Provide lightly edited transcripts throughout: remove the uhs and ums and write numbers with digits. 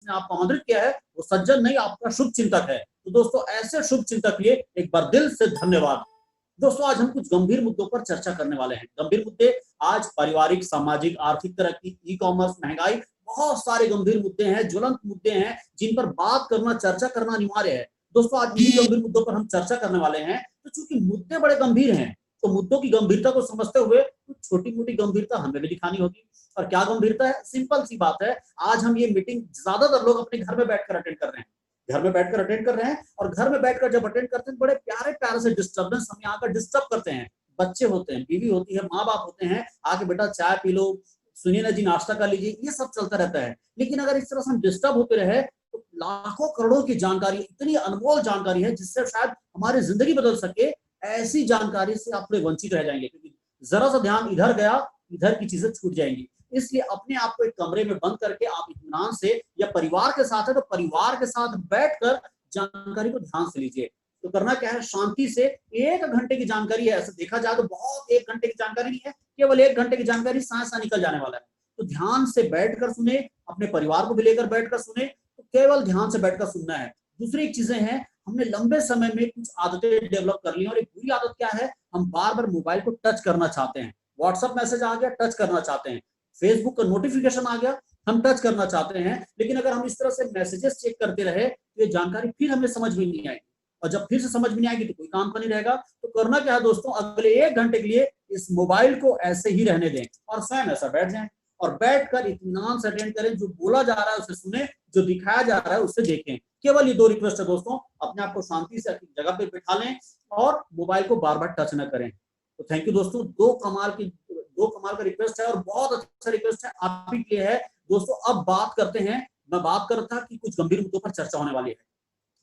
जिसने आपको आमंत्रित किया है वो सज्जन नहीं, आपका शुभ चिंतक है। तो दोस्तों ऐसे शुभ चिंतक के लिए एक बार दिल से धन्यवाद। दोस्तों आज हम कुछ गंभीर मुद्दों पर चर्चा करने वाले हैं। गंभीर मुद्दे आज पारिवारिक, सामाजिक, आर्थिक तरक्की, ई कॉमर्स, महंगाई, बहुत सारे गंभीर मुद्दे हैं, ज्वलंत मुद्दे हैं जिन पर बात करना, चर्चा करना अनिवार्य है। दोस्तों आज इन्हीं गंभीर मुद्दों पर हम चर्चा करने वाले हैं। तो चूंकि मुद्दे बड़े गंभीर हैं तो मुद्दों की गंभीरता को समझते हुए कुछ छोटी मोटी गंभीरता हमें भी दिखानी होगी। और क्या गंभीरता है? सिंपल सी बात है, आज हम ये मीटिंग ज्यादातर लोग अपने घर में बैठकर अटेंड कर रहे हैं। घर में बैठकर अटेंड कर रहे हैं और घर में बैठकर जब अटेंड करते हैं बड़े प्यारे प्यारे से डिस्टर्बेंस हम यहाँ पर डिस्टर्ब करते हैं। बच्चे होते हैं, बीवी होती है, माँ बाप होते हैं, आके बेटा चाय पी लो, सुनिए ना जी नाश्ता कर लीजिए, ये सब चलता रहता है। लेकिन अगर इस तरह से हम डिस्टर्ब होते रहे तो लाखों करोड़ों की जानकारी, इतनी अनमोल जानकारी है जिससे शायद हमारी जिंदगी बदल सके, ऐसी जानकारी से आप लोग वंचित रह जाएंगे क्योंकि जरा सा ध्यान इधर गया, इधर की चीजें छूट जाएंगी। इसलिए अपने आप को एक कमरे में बंद करके आप इत्मीनान से, या परिवार के साथ है तो परिवार के साथ बैठकर जानकारी को ध्यान से लीजिए। तो करना क्या है, शांति से 1 घंटे की जानकारी है, ऐसा देखा जाए तो बहुत 1 घंटे की जानकारी नहीं है, केवल 1 घंटे की जानकारी सांस सा निकल जाने वाला है। तो ध्यान से बैठकर सुने, अपने परिवार को भी लेकर बैठकर सुने, तो केवल ध्यान से बैठकर सुनना है। दूसरी एक चीजें हैं, हमने लंबे समय में कुछ आदतें डेवलप कर ली और एक बुरी आदत क्या है, हम बार बार मोबाइल को टच करना चाहते हैं। व्हाट्सएप मैसेज आ गया, टच करना चाहते हैं, फेसबुक का नोटिफिकेशन आ गया, हम टच करना चाहते हैं। लेकिन अगर हम इस तरह से मैसेजेस चेक करते रहे तो ये जानकारी फिर हमें समझ में नहीं आएगी, और जब फिर से समझ में नहीं आएगी तो कोई काम का नहीं रहेगा। तो करना क्या है दोस्तों, अगले 1 घंटे के लिए इस मोबाइल को ऐसे ही रहने दें और स्वयं ऐसा बैठ जाएं और बैठकर इत्मीनान से अटेंड करें। जो बोला जा रहा है उसे सुने, जो दिखाया जा रहा है उसे देखें। केवल ये 2 रिक्वेस्ट है दोस्तों, अपने आप को शांति से जगह पे बिठा लें और मोबाइल को बार बार टच न करें। तो थैंक यू दोस्तों, दो कमाल का रिक्वेस्ट है और बहुत अच्छा रिक्वेस्ट है आप ही के लिए है। दोस्तों अब बात करते हैं, मैं बात कर रहा था कि कुछ गंभीर मुद्दों पर चर्चा होने वाली है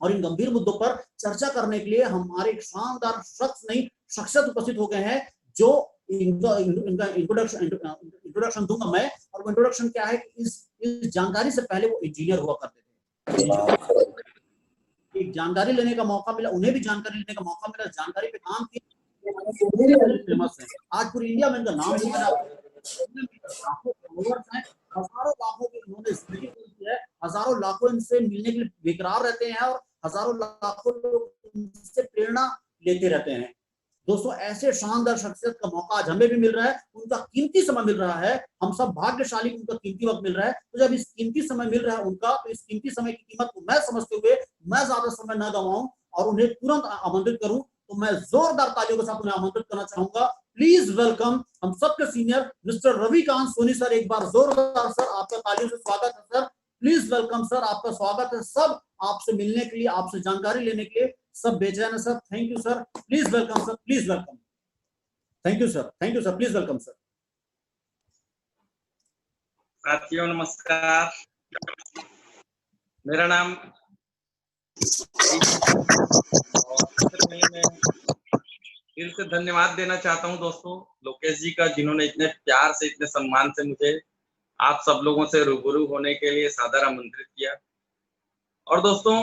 और इन गंभीर मुद्दों पर चर्चा करने के लिए हमारे एक शानदार शख्स नहीं शख्सियत उपस्थित हो गए हैं, जो इनका इंट्रोडक्शन दूंगा मैं। और वो इंट्रोडक्शन क्या है कि इस जानकारी से पहले वो इंजीनियर हुआ करते थे। एक जानकारी लेने का मौका मिला, उन्हें भी जानकारी लेने का मौका मिला, जानकारी पे काम किया, फेमस है आज पूरी इंडिया में। इनका नाम भी मैंने लाखों फॉलोअर्स हैं, हजारों लाखों की इन्होंने जिंदगी बदली है, हजारों लाखों इनसे मिलने के लिए बेकरार रहते हैं और हजारों लाखों लोग इनसे प्रेरणा लेते रहते हैं। दोस्तों ऐसे शानदार शख्सियत का मौका आज हमें भी मिल रहा है, उनका कीमती समय मिल रहा है, हम सब भाग्यशाली, उनका कीमती वक्त मिल रहा है। तो जब इस कीमती समय मिल रहा है उनका, तो इस कीमती समय की कीमत को मैं समझते हुए मैं ज्यादा समय न गवाऊं और उन्हें तुरंत आमंत्रित करूं, तो मैं जोरदार तालियों के साथ उन्हें आमंत्रित करना चाहूंगा। प्लीज वेलकम हम सबके senior mister Ravikant Soni sir. एक बार जोरदार सर आपका तालियों से स्वागत है सर। प्लीज वेलकम सर, आपका स्वागत है। सब आपसे मिलने के लिए, आपसे जानकारी लेने के लिए सब बेचैन है sir. Thank you sir, please welcome sir, please welcome. Thank you sir, thank you sir, please welcome sir. साथियों नमस्कार, मेरा नाम मैं दिल से धन्यवाद देना चाहता हूं दोस्तों लोकेश जी का, जिन्होंने इतने प्यार से, इतने सम्मान से मुझे आप सब लोगों से रूबरू होने के लिए सादर आमंत्रित किया। और दोस्तों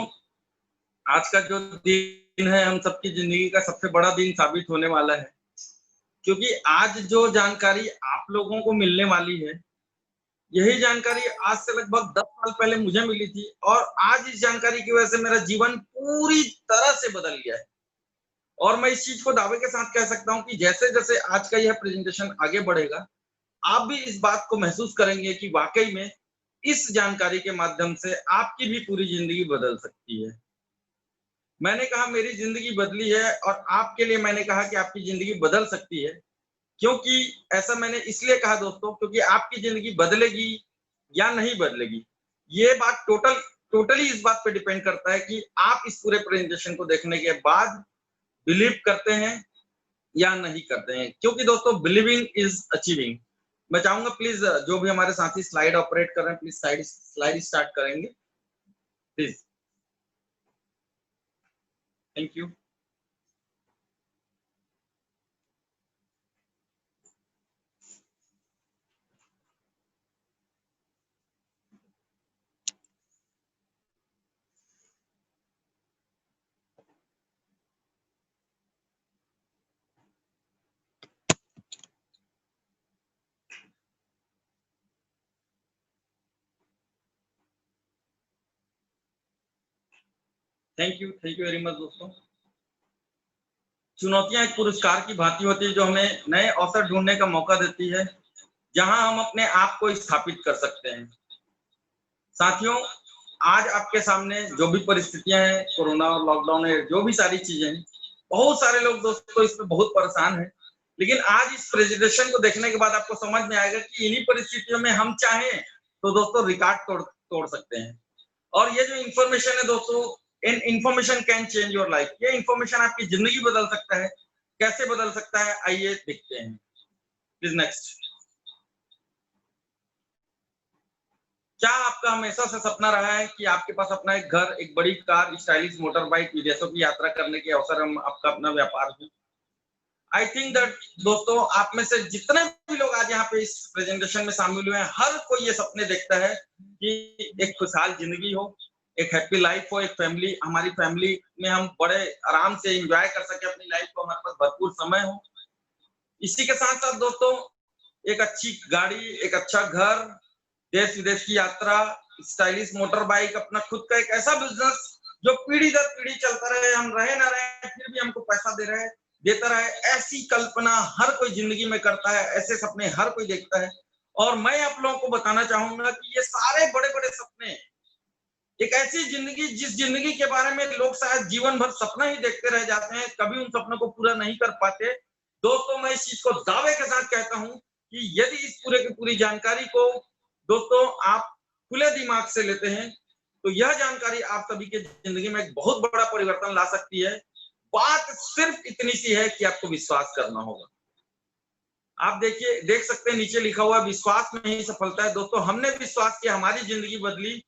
आज का जो दिन है हम सबकी जिंदगी का सबसे बड़ा दिन साबित होने वाला है, क्योंकि आज जो जानकारी आप लोगों को मिलने वाली है, यही जानकारी आज से लगभग 10 साल पहले मुझे मिली थी और आज इस जानकारी की वजह से मेरा जीवन पूरी तरह से बदल गया है। और मैं इस चीज को दावे के साथ कह सकता हूं कि जैसे जैसे आज का यह प्रेजेंटेशन आगे बढ़ेगा, आप भी इस बात को महसूस करेंगे कि वाकई में इस जानकारी के माध्यम से आपकी भी पूरी जिंदगी बदल सकती है। मैंने कहा मेरी जिंदगी बदली है और आपके लिए मैंने कहा कि आपकी जिंदगी बदल सकती है, क्योंकि ऐसा मैंने इसलिए कहा दोस्तों, क्योंकि आपकी जिंदगी बदलेगी या नहीं बदलेगी, ये बात टोटली इस बात पे डिपेंड करता है कि आप इस पूरे प्रेजेंटेशन को देखने के बाद बिलीव करते हैं या नहीं करते हैं। क्योंकि दोस्तों बिलीविंग इज अचीविंग। मैं चाहूंगा प्लीज जो भी हमारे साथी स्लाइड ऑपरेट कर रहे हैं, प्लीज स्लाइड स्टार्ट करेंगे please. Thank you. Thank you very much दोस्तों। चुनौतियां एक पुरस्कार की भांति होती है जो हमें नए अवसर ढूंढने का मौका देती है, जहां हम अपने आप को स्थापित कर सकते हैं। साथियों, आज आपके सामने जो भी परिस्थितियां हैं, कोरोना और लॉकडाउन है, जो भी सारी चीजें हैं, बहुत सारे लोग दोस्तों इसमें बहुत परेशान हैं। लेकिन आज इस प्रेजेंटेशन को देखने के बाद आपको समझ में आएगा कि इन्हीं परिस्थितियों में हम चाहें तो दोस्तों रिकॉर्ड तोड़ सकते हैं। और ये जो इंफॉर्मेशन है दोस्तों, information can change your life. ये इंफॉर्मेशन आपकी जिंदगी बदल सकता है। कैसे बदल सकता है, आइए देखते हैं। Please next. क्या आपका हमेशा से सपना रहा है कि आपके पास अपना एक घर, एक बड़ी कार, स्टाइलिश मोटर बाइक, विदेशों की यात्रा करने के अवसर, हम आपका अपना व्यापार हो? आई थिंक दैट दोस्तों, आप में से जितने भी लोग आज यहाँ पे इस प्रेजेंटेशन में शामिल हुए हैं, हर कोई ये सपने देखता है कि एक खुशहाल जिंदगी हो, एक हैप्पी लाइफ हो, एक फैमिली, हमारी फैमिली में हम बड़े आराम से एंजॉय कर सके अपनी लाइफ को, हमारे पास भरपूर समय हो। इसी के साथ साथ दोस्तों, एक अच्छी गाड़ी, एक अच्छा घर, देश विदेश की यात्रा, स्टाइलिश मोटर बाइक, अपना खुद का एक ऐसा बिजनेस जो पीढ़ी दर पीढ़ी चलता रहे, हम रहे ना रहे फिर भी हमको पैसा देता रहे, ऐसी कल्पना हर कोई जिंदगी में करता है, ऐसे सपने हर कोई देखता है। और मैं आप लोगों को बताना चाहूंगा कि ये सारे बड़े बड़े सपने, एक ऐसी जिंदगी जिस जिंदगी के बारे में लोग शायद जीवन भर सपना ही देखते रह जाते हैं, कभी उन सपनों को पूरा नहीं कर पाते। दोस्तों, मैं इस चीज को दावे के साथ कहता हूं कि यदि इस पूरे की पूरी जानकारी को दोस्तों आप खुले दिमाग से लेते हैं, तो यह जानकारी आप सभी के जिंदगी में एक बहुत बड़ा परिवर्तन ला सकती है। बात सिर्फ इतनी सी है कि आपको विश्वास करना होगा। आप देखिए, देख सकते हैं नीचे लिखा हुआ विश्वास में ही सफलता है। दोस्तों, हमने विश्वास किया, हमारी जिंदगी बदली।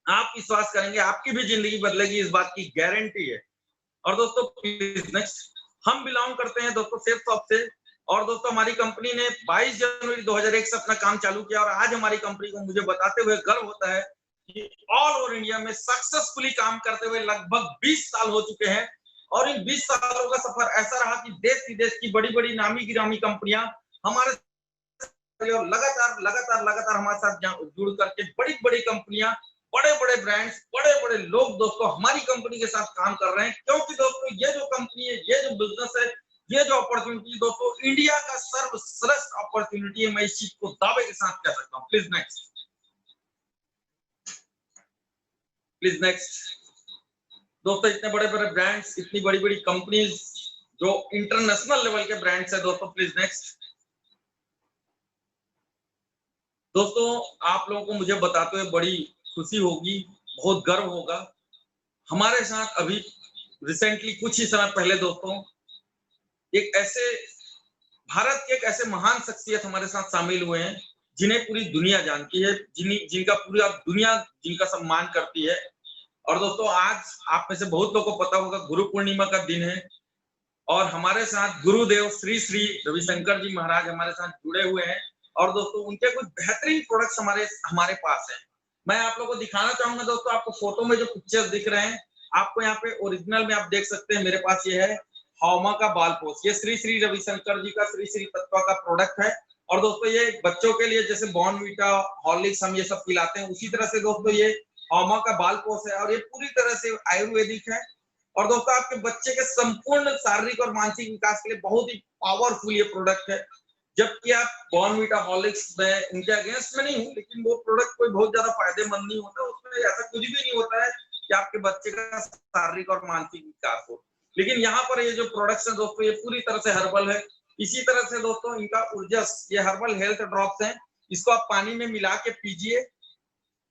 आप विश्वास करेंगे, आपकी भी जिंदगी बदलेगी, इस बात की गारंटी है। और दोस्तों प्लीज नेक्स्ट। हम बिलोंग करते हैं दोस्तों सेफ शॉप से, और दोस्तों हमारी कंपनी ने 22 जनवरी 2001 से अपना काम चालू किया, और आज हमारी कंपनी को मुझे बताते हुए गर्व होता है कि ऑल ओवर इंडिया में सक्सेसफुली काम करते हुए लगभग 20 साल हो चुके हैं। और इन 20 सालों का सफर ऐसा रहा कि देश विदेश की बड़ी बड़ी नामी गिरामी कंपनियां हमारे लगातार लगातार लगातार हमारे साथ जुड़ करके बड़ी बड़ी कंपनियां, बड़े बड़े ब्रांड्स, बड़े बड़े लोग दोस्तों हमारी कंपनी के साथ काम कर रहे हैं। क्योंकि दोस्तों ये जो कंपनी है, ये जो बिजनेस है, ये जो अपॉर्चुनिटी दोस्तों इंडिया का सर्वश्रेष्ठ अपॉर्चुनिटी है, मैं इस चीज को दावे के साथ कह सकता हूँ। Please next, please next. दोस्तों, इतने बड़े बड़े ब्रांड्स, इतनी बड़ी बड़ी कंपनीज जो इंटरनेशनल लेवल के ब्रांड्स है दोस्तों। Please next. दोस्तों, आप लोगों को मुझे बताते हुए बड़ी खुशी होगी, बहुत गर्व होगा। हमारे साथ अभी रिसेंटली कुछ ही समय पहले दोस्तों एक ऐसे भारत के एक ऐसे महान शख्सियत हमारे साथ शामिल हुए हैं जिन्हें पूरी दुनिया जानती है, जिनका पूरा दुनिया जिनका सम्मान करती है। और दोस्तों, आज आप में से बहुत लोगों को पता होगा गुरु पूर्णिमा का दिन है, और हमारे साथ गुरुदेव श्री श्री रविशंकर जी महाराज हमारे साथ जुड़े हुए हैं। और दोस्तों उनके कुछ बेहतरीन प्रोडक्ट्स हमारे पास हैं। मैं आप लोगों को दिखाना चाहूंगा दोस्तों। आपको फोटो में जो पिक्चर्स दिख रहे हैं, आपको यहाँ पे ओरिजिनल में आप देख सकते हैं, मेरे पास ये है हौमा का बाल पोस्ट। ये श्री श्री रविशंकर जी का श्री श्री तत्वा का प्रोडक्ट है। और दोस्तों ये बच्चों के लिए जैसे बॉर्नवीटा, हॉर्लिक्स हम ये सब पिलाते हैं, उसी तरह से दोस्तों ये हौमा का बाल पोस्ट है, और ये पूरी तरह से आयुर्वेदिक है। और दोस्तों आपके बच्चे के संपूर्ण शारीरिक और मानसिक विकास के लिए बहुत ही पावरफुल ये प्रोडक्ट है। जबकि आप बॉर्नवीटा, हॉर्लिक्स में उनके अगेंस्ट में नहीं हूँ, लेकिन वो प्रोडक्ट कोई बहुत ज्यादा फायदेमंद नहीं होता, उसमें ऐसा कुछ भी नहीं होता है कि आपके बच्चे का शारीरिक और मानसिक विकास हो। लेकिन यहाँ पर ये जो प्रोडक्ट्स है दोस्तों, ये पूरी तरह से हर्बल है। इसी तरह से दोस्तों इनका ऊर्जस, ये हर्बल हेल्थ ड्रॉप्स हैं, इसको आप पानी में मिला के पीजिए,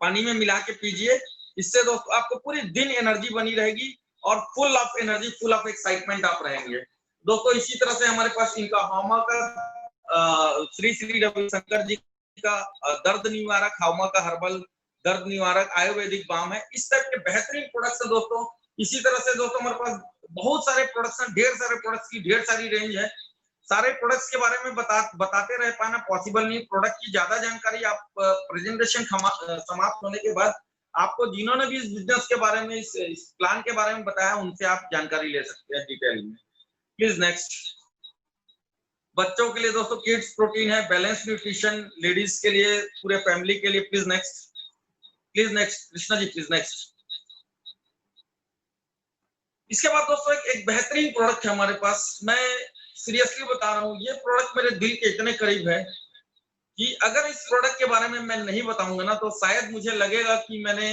पानी में मिला के पीजिए। इससे दोस्तों आपको पूरी दिन एनर्जी बनी रहेगी, और full of energy, full of excitement आप रहेंगे दोस्तों। इसी तरह से हमारे पास इनका हौमा का श्री श्री रविशंकर जी का दर्द निवारक, हौमा का हर्बल दर्द निवारक आयुर्वेदिक बाम है। इस टाइप के बेहतरीन प्रोडक्ट्स है दोस्तों। इसी तरह से दोस्तों हमारे पास बहुत सारे प्रोडक्ट्स हैं, ढेर सारे प्रोडक्ट्स की ढेर सारी रेंज है। सारे प्रोडक्ट्स के बारे में बताते रह पाना पॉसिबल नहीं। प्रोडक्ट की ज्यादा जानकारी आप प्रेजेंटेशन समाप्त होने के बाद आपको जिन्होंने भी इस बिजनेस के बारे में, इस प्लान के बारे में बताया, उनसे आप जानकारी ले सकते हैं डिटेल में। Please next. बच्चों के लिए दोस्तों किड्स प्रोटीन है, बैलेंस न्यूट्रिशन, लेडीज के लिए, पूरे फैमिली के लिए। Please next, please next. Krishna ji please next. इसके बाद दोस्तों एक बेहतरीन प्रोडक्ट है हमारे पास। मैं सीरियसली बता रहा हूँ, ये प्रोडक्ट मेरे दिल के इतने करीब है कि अगर इस प्रोडक्ट के बारे में मैं नहीं बताऊंगा ना तो शायद मुझे लगेगा कि मैंने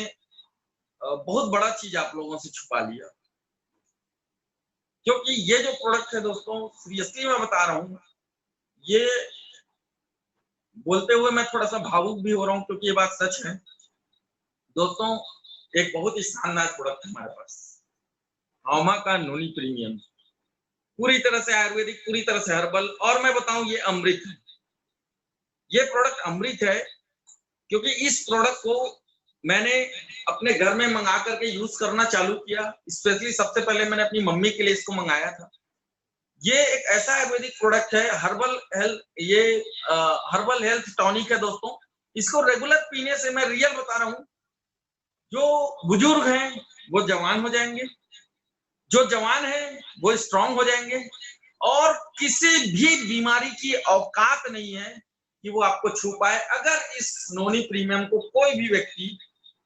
बहुत बड़ा चीज आप लोगों से छुपा लिया। क्योंकि ये जो प्रोडक्ट है दोस्तों, सीरियसली मैं बता रहा हूँ, ये बोलते हुए मैं थोड़ा सा भावुक भी हो रहा हूँ क्योंकि ये बात सच है। दोस्तों, एक बहुत ही शानदार प्रोडक्ट है हमारे पास, हामा का नोनी प्रीमियम। पूरी तरह से आयुर्वेदिक, पूरी तरह से हर्बल, और मैं बताऊं ये अमृत है। ये प्रोडक्ट अमृत है क्योंकि इस प्रोडक्ट को मैंने अपने घर में मंगा करके यूज करना चालू किया। स्पेशली सबसे पहले मैंने अपनी मम्मी के लिए इसको मंगाया था। ये एक ऐसा आयुर्वेदिक प्रोडक्ट है, हर्बल हेल्थ, ये हर्बल हेल्थ टॉनिक है दोस्तों। इसको रेगुलर पीने से, मैं रियल बता रहा हूँ, जो बुजुर्ग हैं वो जवान हो जाएंगे, जो जवान है वो स्ट्रांग हो जाएंगे, और किसी भी बीमारी की औकात नहीं है कि वो आपको छू पाए अगर इस नोनी प्रीमियम को कोई भी व्यक्ति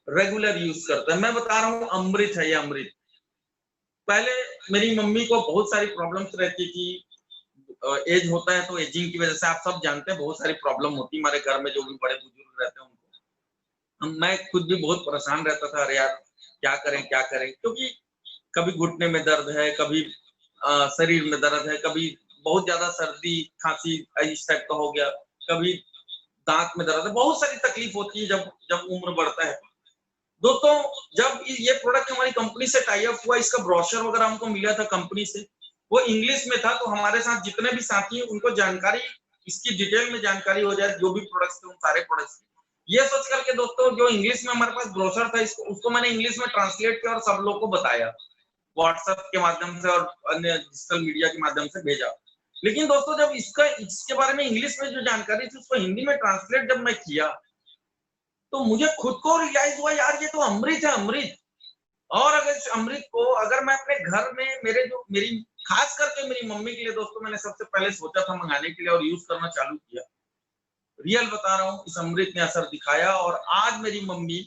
रेगुलर यूज करता है। मैं बता रहा हूँ, अमृत है ये, अमृत। पहले मेरी मम्मी को बहुत सारी प्रॉब्लम्स रहती थी। एज होता है तो एजिंग की वजह से आप सब जानते हैं बहुत सारी प्रॉब्लम होती है हमारे घर में, जो भी बड़े बुजुर्ग रहते हैं उनको। मैं खुद भी बहुत परेशान रहता था, अरे यार क्या करें क्या करें, क्योंकि कभी घुटने में दर्द है, कभी शरीर में दर्द है, कभी बहुत ज्यादा सर्दी खांसी इस टाइप का हो गया, कभी दांत में दर्द है, बहुत सारी तकलीफ होती है जब जब उम्र बढ़ता है। दोस्तों, जब ये प्रोडक्ट हमारी कंपनी से टाई अप हुआ, इसका ब्रोशर वगैरह हमको मिला था कंपनी से, वो इंग्लिश में था, तो हमारे साथ जितने भी साथी हैं उनको जानकारी, इसकी डिटेल में जानकारी हो जाए, जो भी प्रोडक्ट्स थे उन सारे प्रोडक्ट्स। ये सोच करके दोस्तों, जो इंग्लिश में हमारे पास ब्रोशर था, उसको मैंने इंग्लिश में ट्रांसलेट किया और सब लोग को बताया, व्हाट्सएप के माध्यम से और अन्य डिजिटल मीडिया के माध्यम से भेजा। लेकिन दोस्तों, जब इसके बारे में इंग्लिश में जो जानकारी थी उसको हिंदी में ट्रांसलेट जब मैं किया, तो मुझे खुद को रियलाइज हुआ, यार ये तो अमृत है, अमृत। और अगर इस अमृत को अगर मैं अपने घर में, मेरी खास करके मेरी मम्मी के लिए दोस्तों, मैंने सबसे पहले सोचा था मंगाने के लिए और यूज करना चालू किया। रियल बता रहा हूँ, इस अमृत ने असर दिखाया और आज मेरी मम्मी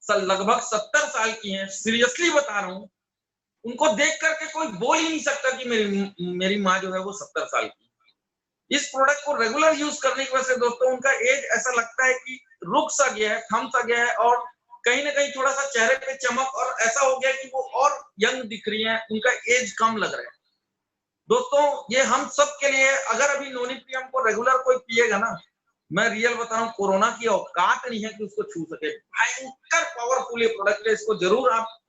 लगभग 70 साल की हैं। सीरियसली बता रहा हूँ, उनको देख करके कोई बोल ही नहीं सकता कि मेरी माँ जो है वो 70 साल की। इस प्रोडक्ट को रेगुलर यूज करने की वजह से दोस्तों, उनका एज ऐसा लगता है कि रुक सा गया है, थम सा गया है, और कहीं ना कहीं थोड़ा सा चेहरे पे चमक, और ऐसा हो गया कि वो और यंग दिख रही है, उनका एज कम लग रहा है। दोस्तों, ये हम सब के लिए, अगर अभी नोनी प्रियम को रेगुलर कोई पिएगा ना, मैं रियल बता रहा हूँ, कोरोना की औकात नहीं है कि उसको छू सके। भयंकर पावरफुल ये प्रोडक्ट है, इसको जरूर आप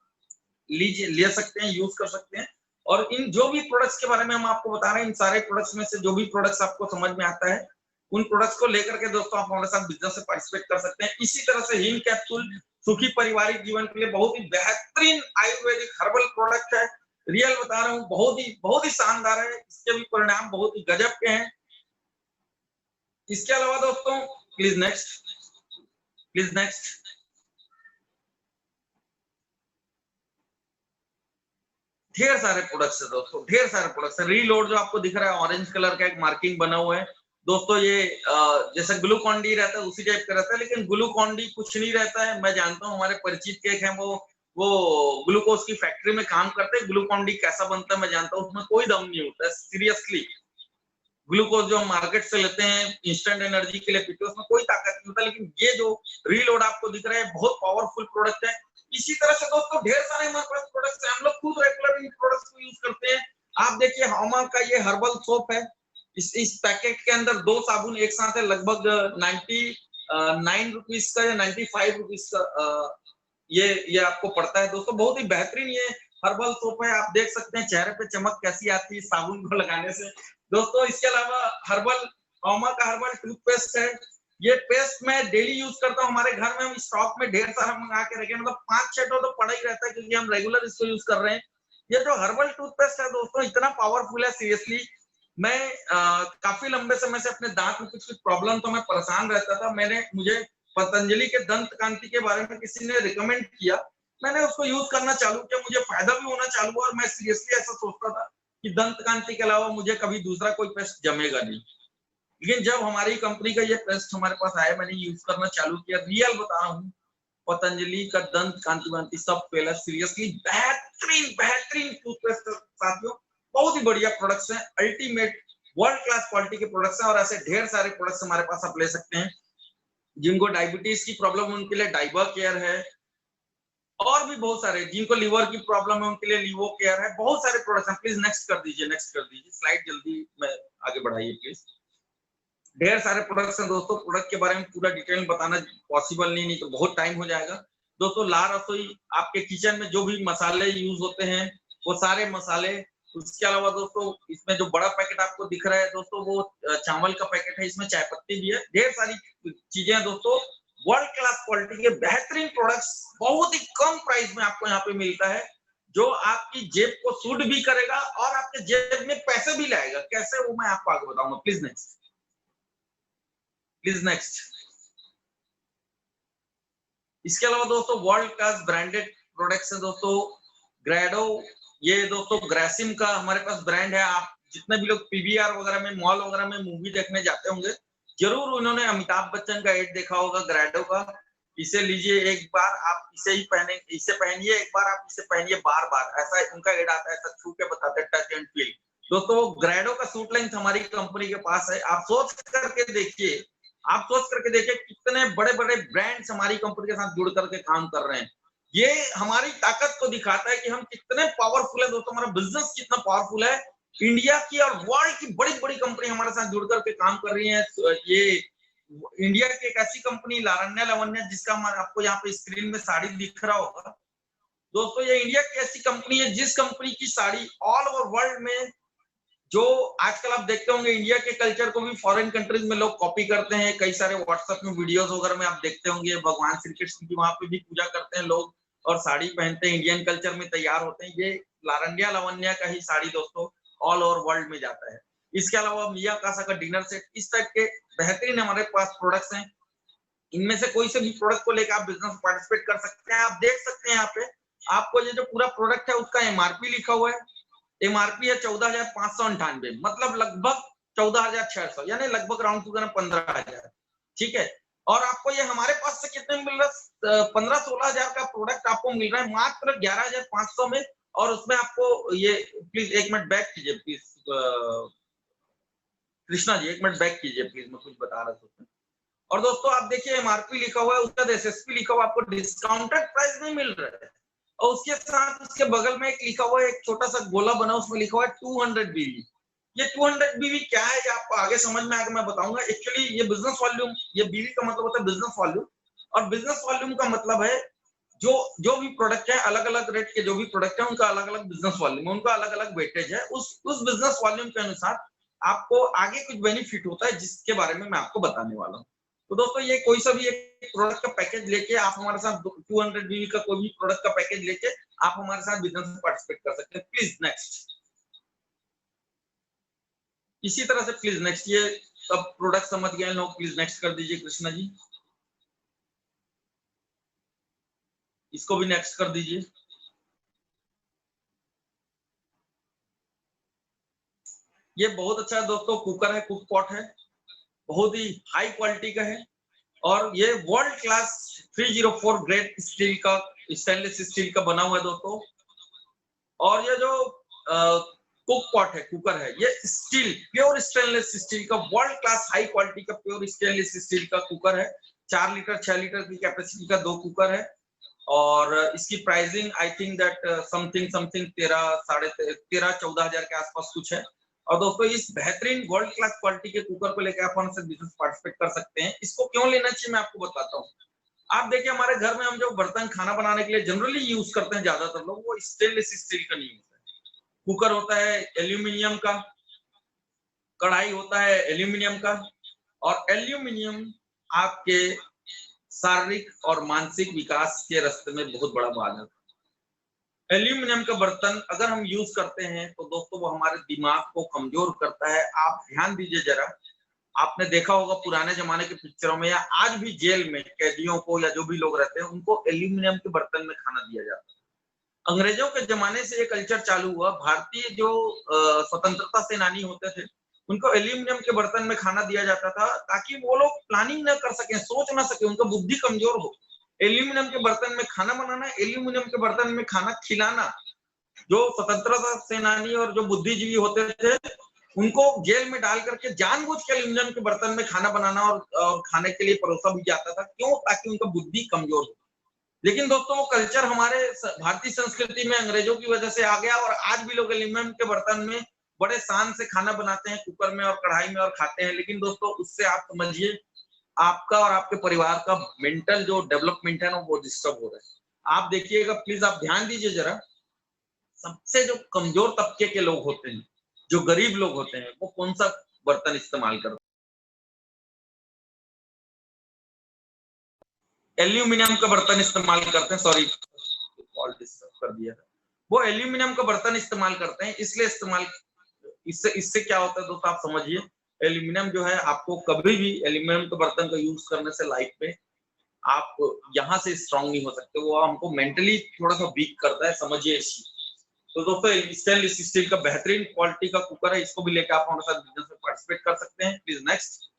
लीजिए, ले सकते हैं, यूज कर सकते हैं। और इन जो भी प्रोडक्ट्स के बारे में हम आपको बता रहे हैं, इन सारे प्रोडक्ट्स में से जो भी प्रोडक्ट्स आपको समझ में आता है, उन प्रोडक्ट्स को लेकर के दोस्तों आप हमारे साथ बिजनेस में पार्टिसिपेट कर सकते हैं। इसी तरह से हिम कैप्सूल सुखी पारिवारिक जीवन के लिए बहुत ही बेहतरीन आयुर्वेदिक हर्बल प्रोडक्ट है। रियल बता रहा हूँ, बहुत ही शानदार है, इसके भी परिणाम बहुत ही गजब के हैं। इसके अलावा दोस्तों, प्लीज नेक्स्ट, प्लीज नेक्स्ट। ढेर सारे प्रोडक्ट्स है दोस्तों, ढेर सारे प्रोडक्ट्स है। रीलोड जो आपको दिख रहा है, ऑरेंज कलर का एक मार्किंग बना हुआ है दोस्तों, ये जैसे ग्लूकॉन डी रहता है उसी टाइप का रहता है, लेकिन ग्लूकॉन डी कुछ नहीं रहता है। मैं जानता हूँ हमारे परिचित के एक हैं, वो ग्लूकोज की फैक्ट्री में काम करते हैं। ग्लूकॉन डी कैसा बनता है मैं जानता हूँ, उसमें कोई दम नहीं होता है। सीरियसली, ग्लूकोज जो हम मार्केट से लेते हैं इंस्टेंट एनर्जी के लिए पीते हैं, उसमें कोई ताकत नहीं होता। लेकिन ये जो रीलोड आपको दिख रहा है, बहुत पावरफुल प्रोडक्ट है। इसी तरह से दोस्तों, ढेर सारे हमारे पास प्रोडक्ट्स हैं, हम लोग खुद रेगुलर इन प्रोडक्ट्स को यूज करते हैं। आप देखिए, हामा का ये हर्बल सोप है, इस पैकेट के अंदर 2 साबुन एक साथ है, लगभग 99 रुपीज का या 95 रुपीज का ये आपको पड़ता है दोस्तों। बहुत ही बेहतरीन ये हर्बल सोप है, आप देख सकते हैं चेहरे पे चमक कैसी आती है साबुन को लगाने से दोस्तों। इसके अलावा हर्बल, हामा का हर्बल टूथपेस्ट है, ये पेस्ट मैं डेली यूज करता हूँ। हमारे घर में हम स्टॉक में ढेर सारा मंगा के रखे, मतलब 5-6 तो पड़ा ही रहता है, क्योंकि हम रेगुलर इसको यूज कर रहे हैं। ये जो हर्बल टूथपेस्ट है दोस्तों, इतना पावरफुल है, सीरियसली। मैं काफी लंबे समय से अपने दांत में कुछ प्रॉब्लम, तो मैं परेशान रहता था। मुझे पतंजलि के दंत कांति के बारे में किसी ने रिकमेंड किया, मैंने उसको यूज करना चालू किया, मुझे फायदा भी होना चालू हुआ, और मैं सीरियसली ऐसा सोचता था कि दंत कांति के अलावा मुझे कभी दूसरा कोई पेस्ट जमेगा नहीं। लेकिन जब हमारी कंपनी का ये पेस्ट हमारे पास आया, मैंने यूज करना चालू किया, रियल बता रहा हूँ, पतंजलि का दंत कांति सब फेलर, सीरियसली बेहतरीन बेहतरीन टूथपेस्ट साथियों, बहुत ही बढ़िया प्रोडक्ट्स हैं, अल्टीमेट वर्ल्ड क्लास क्वालिटी के प्रोडक्ट्स हैं। और ऐसे ढेर सारे प्रोडक्ट्स हमारे पास आप ले सकते हैं। जिनको डायबिटीज की प्रॉब्लम है उनके लिए डाइबा केयर है, और भी बहुत सारे, जिनको लीवर की प्रॉब्लम है उनके लिए लीवो केयर है, बहुत सारे प्रोडक्ट्स हैं। प्लीज नेक्स्ट कर दीजिए, स्लाइड जल्दी में आगे बढ़ाइए प्लीज। ढेर सारे प्रोडक्ट्स हैं दोस्तों, प्रोडक्ट के बारे में पूरा डिटेल बताना पॉसिबल नहीं तो बहुत टाइम हो जाएगा। दोस्तों ला रसोई आपके किचन में जो भी मसाले यूज होते हैं वो सारे मसाले, उसके अलावा दोस्तों इसमें जो बड़ा पैकेट आपको दिख रहा है दोस्तों वो चावल का पैकेट है, इसमें चाय पत्ती भी है, ढेर सारी चीजें हैं दोस्तों। वर्ल्ड क्लास क्वालिटी के बेहतरीन प्रोडक्ट्स बहुत ही कम प्राइस में आपको यहाँ पे मिलता है, जो आपकी जेब को सूट भी करेगा और आपके जेब में पैसे भी लाएगा। कैसे, वो मैं आपको आगे बताऊंगा। Please next. इसके अलावा दोस्तों वर्ल्ड क्लास ब्रांडेड प्रोडक्ट्स है दोस्तों। ग्रेडो, ये दोस्तों ग्रेसिम का हमारे पास ब्रांड है। आप जितने भी लोग पीवीआर वगैरह में, मॉल वगैरह में मूवी देखने जाते होंगे, जरूर उन्होंने अमिताभ बच्चन का एड देखा होगा ग्रेडो का। इसे लीजिए एक बार, आप इसे ही पहने, इसे पहनिए एक बार, आप इसे पहनिए बार बार, ऐसा उनका एड आता है, ऐसा छू के बताते हैं, टच एंड फील। दोस्तों ग्रेडो का सूट लेंथ हमारी कंपनी के पास है। आप सोच करके देखिए कितने बड़े बड़े ब्रांड्स हमारी कंपनी के साथ जुड़ करके काम कर रहे हैं। ये हमारी ताकत को दिखाता है कि हम कितने पावरफुल है दोस्तों, हमारा बिजनेस कितना पावरफुल है। इंडिया की और वर्ल्ड की बड़ी बड़ी कंपनी हमारे साथ जुड़ करके काम कर रही है। ये इंडिया की एक ऐसी कंपनी लारण्या लावण्या, जिसका आपको यहाँ पे स्क्रीन में साड़ी दिख रहा होगा दोस्तों, ये इंडिया की ऐसी कंपनी है जिस कंपनी की साड़ी ऑल ओवर वर्ल्ड में, जो आजकल आप देखते होंगे इंडिया के कल्चर को भी फॉरेन कंट्रीज में लोग कॉपी करते हैं। कई सारे व्हाट्सएप में वीडियोस वगैरह में आप देखते होंगे, भगवान श्री कृष्ण की वहां पे भी पूजा करते हैं लोग और साड़ी पहनते हैं, इंडियन कल्चर में तैयार होते हैं। ये लारण्या लावण्या का ही साड़ी दोस्तों ऑल ओवर वर्ल्ड में जाता है। इसके अलावा मिया कासा का डिनर सेट, इस टाइप के बेहतरीन हमारे पास प्रोडक्ट्स हैं। इनमें से कोई से भी प्रोडक्ट को लेकर आप बिजनेस में पार्टिसिपेट कर सकते हैं। आप देख सकते हैं यहाँ पे आपको ये जो पूरा प्रोडक्ट है उसका एमआरपी लिखा हुआ है। एमआरपी है 14,598, मतलब लगभग 14,600, यानी लगभग राउंड टू 15,000। ठीक है, और आपको ये हमारे पास से कितने मिल रहा है? 15-16 हजार का प्रोडक्ट आपको मिल रहा है मात्र 11,500 में। और उसमें आपको ये, प्लीज एक मिनट बैक कीजिए प्लीज, कृष्णा जी एक मिनट बैक कीजिए प्लीज, मैं कुछ बता रहा था। और दोस्तों आप देखिए एमआरपी लिखा हुआ है, उसका एसएसपी लिखा हुआ, आपको डिस्काउंटेड प्राइस में मिल रहा है। और उसके साथ उसके बगल में एक लिखा हुआ है, एक छोटा सा गोला बना, उसमें लिखा हुआ है 200 बीवी। ये 200 बीवी क्या है, ये आपको आगे समझ में आकर मैं बताऊंगा। एक्चुअली ये बिजनेस वॉल्यूम, ये बीवी का मतलब होता है बिजनेस वॉल्यूम, और बिजनेस वॉल्यूम का मतलब है जो भी प्रोडक्ट है, अलग अलग रेट के जो भी प्रोडक्ट है उनका अलग अलग बिजनेस वॉल्यूम है, उनका अलग अलग वेटेज है। उस बिजनेस वॉल्यूम के अनुसार आपको आगे कुछ बेनिफिट होता है, जिसके बारे में मैं आपको बताने वाला हूँ। तो दोस्तों ये कोई सा भी एक प्रोडक्ट का पैकेज लेके आप हमारे साथ 200 बीवी का कोई भी प्रोडक्ट का पैकेज लेके आप हमारे साथ बिजनेस में पार्टिसिपेट कर सकते हैं। Please next. इसी तरह से प्लीज नेक्स्ट, ये सब प्रोडक्ट समझ गए लोग, प्लीज नेक्स्ट कर दीजिए कृष्णा जी, इसको भी नेक्स्ट कर दीजिए। ये बहुत अच्छा है दोस्तों, कुकर है, कुक पॉट है, बहुत ही हाई क्वालिटी का है, और ये वर्ल्ड क्लास 304 ग्रेड स्टील का, स्टेनलेस स्टील का बना हुआ है दोस्तों। और ये जो कुक पॉट है, कुकर है, ये स्टील, प्योर स्टेनलेस स्टील का वर्ल्ड क्लास हाई क्वालिटी का प्योर स्टेनलेस स्टील का कुकर है। 4 लीटर 6 लीटर की कैपेसिटी का 2 कुकर है, और इसकी pricing I think that something 13-14 हजार के आसपास कुछ है। और दोस्तों इस बेहतरीन वर्ल्ड क्लास क्वालिटी के कुकर को लेकर आप हमसे बिजनेस पार्टिसिपेट कर सकते हैं। इसको क्यों लेना चाहिए मैं आपको बताता हूँ। आप देखिए हमारे घर में हम जो बर्तन खाना बनाने के लिए जनरली यूज करते हैं ज्यादातर लोग, वो स्टेनलेस स्टील का नहीं होता है। कुकर होता है एल्यूमिनियम का, कढ़ाई होता है एल्यूमिनियम का, और एल्यूमिनियम आपके शारीरिक और मानसिक विकास के रास्ते में बहुत बड़ा बाधक है। एल्यूमिनियम का बर्तन अगर हम यूज करते हैं तो दोस्तों वो हमारे दिमाग को कमजोर करता है। आप ध्यान दीजिए जरा, आपने देखा होगा पुराने जमाने के पिक्चरों में या आज भी जेल में कैदियों को या जो भी लोग रहते हैं उनको एल्यूमिनियम के बर्तन में खाना दिया जाता है। अंग्रेजों के जमाने से ये कल्चर चालू हुआ। भारतीय जो स्वतंत्रता सेनानी होते थे उनको एल्यूमिनियम के बर्तन में खाना दिया जाता था, ताकि वो लोग प्लानिंग न कर सके, सोच ना सके, उनका बुद्धि कमजोर हो। एल्यूमिनियम के बर्तन में खाना बनाना, एल्यूमिनियम के बर्तन में खाना खिलाना। जो स्वतंत्रता सेनानी और जो बुद्धिजीवी होते थे उनको जेल में डाल करके जानबूझ के एल्यूमिनियम के बर्तन में खाना बनाना और खाने के लिए परोसा भी जाता था। क्यों? ताकि उनका बुद्धि कमजोर हो। लेकिन दोस्तों वो कल्चर हमारे भारतीय संस्कृति में अंग्रेजों की वजह से आ गया और आज भी लोग एल्यूमिनियम के बर्तन में बड़े शान से खाना बनाते हैं, कुकर में और कढ़ाई में, और खाते हैं। लेकिन दोस्तों उससे आप समझिए आपका और आपके परिवार का मेंटल जो डेवलपमेंट है ना वो डिस्टर्ब हो रहा है। आप देखिएगा, प्लीज आप ध्यान दीजिए जरा, सबसे जो कमजोर तबके के लोग होते हैं, जो गरीब लोग होते हैं, वो कौन सा बर्तन इस्तेमाल करते हैं? एल्यूमिनियम का बर्तन इस्तेमाल करते हैं। सॉरी, कॉल डिस्टर्ब कर दिया था। वो एल्यूमिनियम का बर्तन इस्तेमाल करते हैं, इसलिए इससे क्या होता है दोस्तों, आप समझिए। एल्यूमिनियम जो है, आपको कभी भी एल्यूमिनियम के बर्तन का यूज करने से लाइफ में आप यहाँ से स्ट्रांग नहीं हो सकते। वो हमको मेंटली थोड़ा सा वीक करता है, समझिए इस चीज। तो दोस्तों स्टेनलेस स्टील का बेहतरीन क्वालिटी का कुकर है, इसको भी लेकर आप हमारे साथ बिजनेस में पार्टिसिपेट कर सकते हैं। Please next.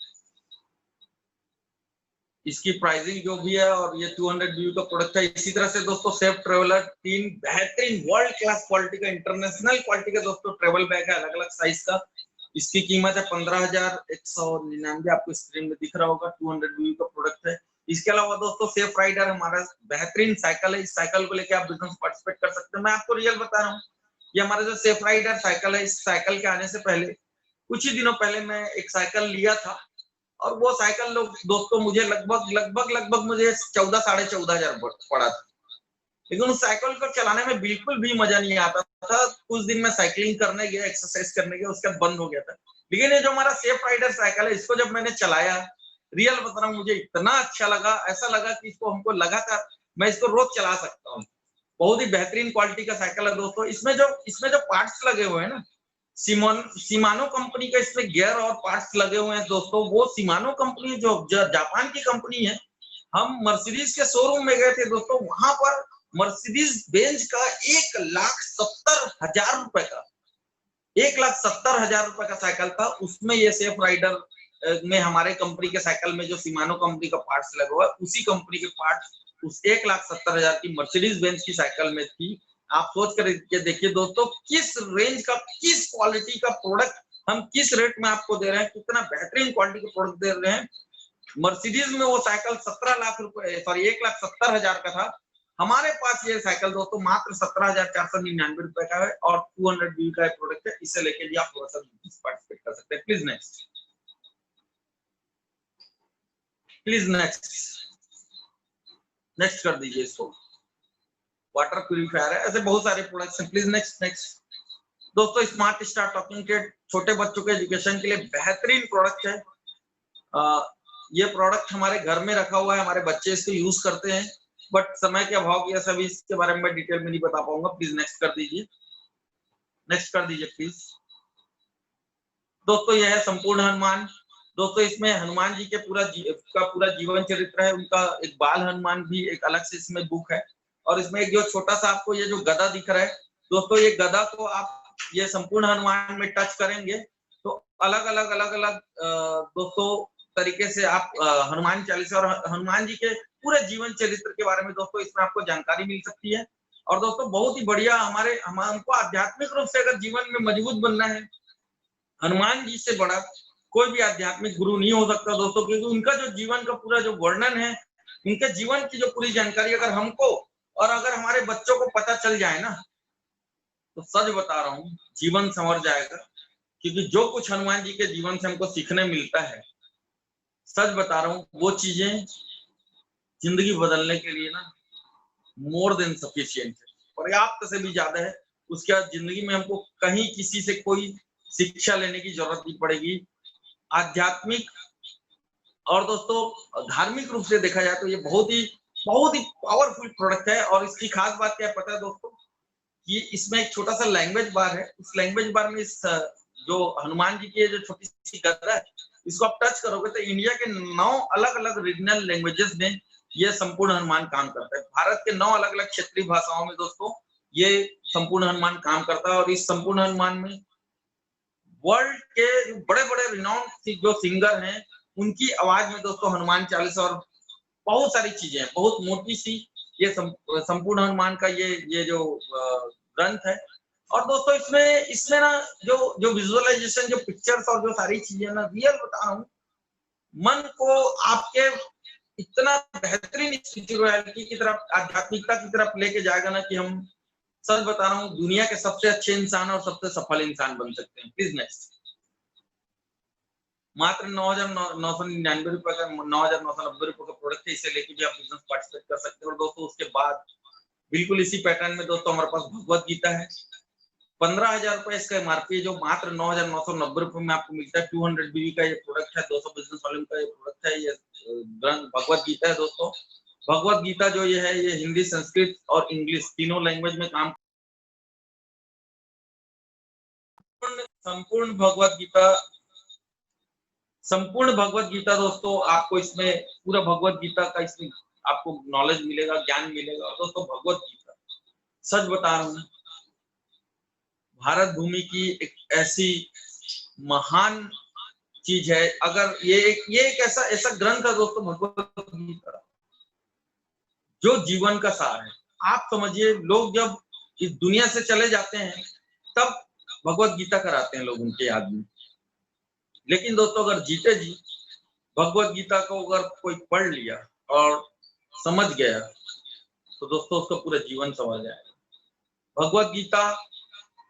इसकी प्राइसिंग जो भी है, और ये 200 व्यू का प्रोडक्ट है। इसी तरह से दोस्तों सेफ ट्रेवलर 3 बेहतरीन वर्ल्ड क्लास क्वालिटी का, इंटरनेशनल क्वालिटी का दोस्तों ट्रेवल बैग है, अलग अलग साइज का। इसकी कीमत है 15,199, आपको स्क्रीन में दिख रहा होगा। 200 व्यू का प्रोडक्ट है। इसके अलावा दोस्तों सेफ राइडर हमारा बेहतरीन साइकिल है, इस साइकिल को लेकर आप बिजनेस पार्टिसिपेट कर सकते हैं। मैं आपको रियल बता रहा हूँ, ये हमारा जो सेफ राइडर साइकिल है, इस साइकिल के आने से पहले कुछ ही दिनों पहले मैं एक साइकिल लिया था, और वो साइकिल लोग दोस्तों मुझे लगभग मुझे 14 साढ़े 14,000 पड़ा था। लेकिन उस साइकिल को चलाने में बिल्कुल भी मजा नहीं आता था। कुछ दिन में साइकिलिंग करने गया, एक्सरसाइज करने गया, उसके बाद बंद हो गया था। लेकिन ये जो हमारा सेफ राइडर साइकिल है, इसको जब मैंने चलाया, रियल बता रहा हूँ, मुझे इतना अच्छा लगा, ऐसा लगा कि इसको हमको लगा था मैं इसको रोज चला सकता हूँ। बहुत ही बेहतरीन क्वालिटी का साइकिल है दोस्तों। इसमें जो पार्ट्स लगे हुए हैं ना, सिमानो कंपनी का इसमें गियर और पार्ट्स लगे हुए हैं दोस्तों। वो सिमानो कंपनी जो जापान की कंपनी है। हम मर्सिडीज के शोरूम में गए थे दोस्तों, वहां पर मर्सिडीज बेंज का 1,70,000 रुपए का 1,70,000 रुपए का साइकिल था। उसमें ये सेफ राइडर में हमारे कंपनी के साइकिल में जो सिमानो कंपनी का पार्ट्स लगा हुआ है, उसी कंपनी के पार्ट्स उस 1,70,000 की मर्सिडीज बेंज की साइकिल में थी। आप सोच कर देखिए दोस्तों, किस रेंज का, किस क्वालिटी का प्रोडक्ट हम किस रेट में आपको दे रहे हैं, कितना बेहतरीन क्वालिटी का प्रोडक्ट दे रहे हैं। मर्सिडीज में वो साइकिल 17 लाख रुपए, सॉरी 1,70,000 का था। हमारे पास ये साइकिल दोस्तों मात्र 17,499 रुपए का है, और 200 बी का प्रोडक्ट है। इसे लेके भी आप थोड़ा सा पार्टिसिपेट कर सकते हैं। प्लीज नेक्स्ट, प्लीज नेक्स्ट कर दीजिए इसको। वाटर प्यूरिफायर है, ऐसे बहुत सारे प्रोडक्ट्स हैं। प्लीज नेक्स्ट दोस्तों, स्मार्ट स्टार टॉकिंग किट छोटे बच्चों के एजुकेशन के लिए बेहतरीन प्रोडक्ट है। ये प्रोडक्ट हमारे घर में रखा हुआ है, हमारे बच्चे इसको यूज करते हैं, बट समय के अभाव की वजह से अभी इसके बारे में डिटेल में नहीं बता पाऊंगा। प्लीज नेक्स्ट कर दीजिए, नेक्स्ट कर दीजिए प्लीज। दोस्तों यह है संपूर्ण हनुमान। दोस्तों इसमें हनुमान जी के पूरा जीवन चरित्र है। उनका एक बाल हनुमान भी एक अलग से इसमें बुक है। और इसमें एक जो छोटा सा आपको ये जो गदा दिख रहा है दोस्तों, ये गदा को आप ये संपूर्ण हनुमान में टच करेंगे तो अलग अलग दोस्तों तरीके से आप हनुमान चालीसा और हनुमान जी के पूरे जीवन चरित्र के बारे में दोस्तों इसमें आपको जानकारी मिल सकती है। और दोस्तों बहुत ही बढ़िया, हमको आध्यात्मिक रूप से अगर जीवन में मजबूत बनना है, हनुमान जी से बड़ा कोई भी आध्यात्मिक गुरु नहीं हो सकता दोस्तों। क्योंकि उनका जो जीवन का पूरा जो वर्णन है, उनके जीवन की जो पूरी जानकारी अगर हमको और अगर हमारे बच्चों को पता चल जाए ना, तो सच बता रहा हूँ जीवन संवर जाएगा। क्योंकि जो कुछ हनुमान जी के जीवन से हमको सीखने मिलता है, सच बता रहा हूँ वो चीजें जिंदगी बदलने के लिए ना मोर देन सफिशिएंट है, पर्याप्त से भी ज्यादा है। उसके बाद जिंदगी में हमको कहीं किसी से कोई शिक्षा लेने की जरूरत नहीं पड़ेगी। आध्यात्मिक और दोस्तों धार्मिक रूप से देखा जाए तो ये बहुत ही पावरफुल प्रोडक्ट है। और इसकी खास बात क्या है पता है दोस्तों, कि इसमें एक छोटा सा लैंग्वेज बार है। उस लैंग्वेज बार में इस जो हनुमान जी की जो छोटी सी गदा है, इसको आप टच करोगे तो इंडिया के 9 अलग अलग रीजनल लैंग्वेजेस में ये संपूर्ण हनुमान काम करता है। भारत के 9 अलग अलग क्षेत्रीय भाषाओं में दोस्तों ये संपूर्ण हनुमान काम करता है। और इस संपूर्ण हनुमान में वर्ल्ड के बड़े बड़े रिनाउंड जो सिंगर हैं, उनकी आवाज में दोस्तों हनुमान चालीसा और बहुत सारी चीजें हैं, बहुत मोटी सी ये संपूर्ण हनुमान का ये जो ग्रंथ है। और दोस्तों इसमें ना जो विजुअलाइजेशन, जो पिक्चर्स और जो सारी चीजें ना, रियल बता रहा हूँ, मन को आपके इतना बेहतरीन स्पिरिचुअलिटी की तरफ, आध्यात्मिकता की तरफ लेके जाएगा ना कि हम, सच बता रहा हूँ, दुनिया के सबसे अच्छे इंसान और सबसे सफल इंसान बन सकते हैं। Please next. मात्र 9,999 रुपए का, 9,990 रुपए का प्रोडक्ट है, इसे लेके भी आप बिजनेस पार्टिसिपेट कर सकते हो। और दोस्तों उसके बाद बिल्कुल इसी पैटर्न में दोस्तों हमारे पास भगवत गीता है। 15,000 रुपए इसका एमआरपी है, जो मात्र 9,990 रुपए में आपको मिलता है। 200 बीबी का ये प्रोडक्ट है, 200 बिजनेस वॉल्यूम का ये प्रोडक्ट है। ये ग्रंथ भगवत गीता है दोस्तों। भगवत गीता जो ये है, ये हिंदी, संस्कृत और इंग्लिश तीनों लैंग्वेज में काम। संपूर्ण भगवत गीता दोस्तों, आपको इसमें पूरा भगवत गीता का इसमें आपको नॉलेज मिलेगा, ज्ञान मिलेगा। दोस्तों भगवत गीता, सच बता रहा हूँ, भारत भूमि की एक ऐसी महान चीज है। अगर ये एक ऐसा ग्रंथ है दोस्तों, भगवत गीता, जो जीवन का सार है। आप समझिए, लोग जब इस दुनिया से चले जाते हैं तब भगवत गीता कराते हैं लोग उनके याद में। लेकिन दोस्तों अगर जीते जी भगवत गीता को अगर कोई पढ़ लिया और समझ गया, तो दोस्तों उसका पूरा जीवन संवर जाएगा। भगवत गीता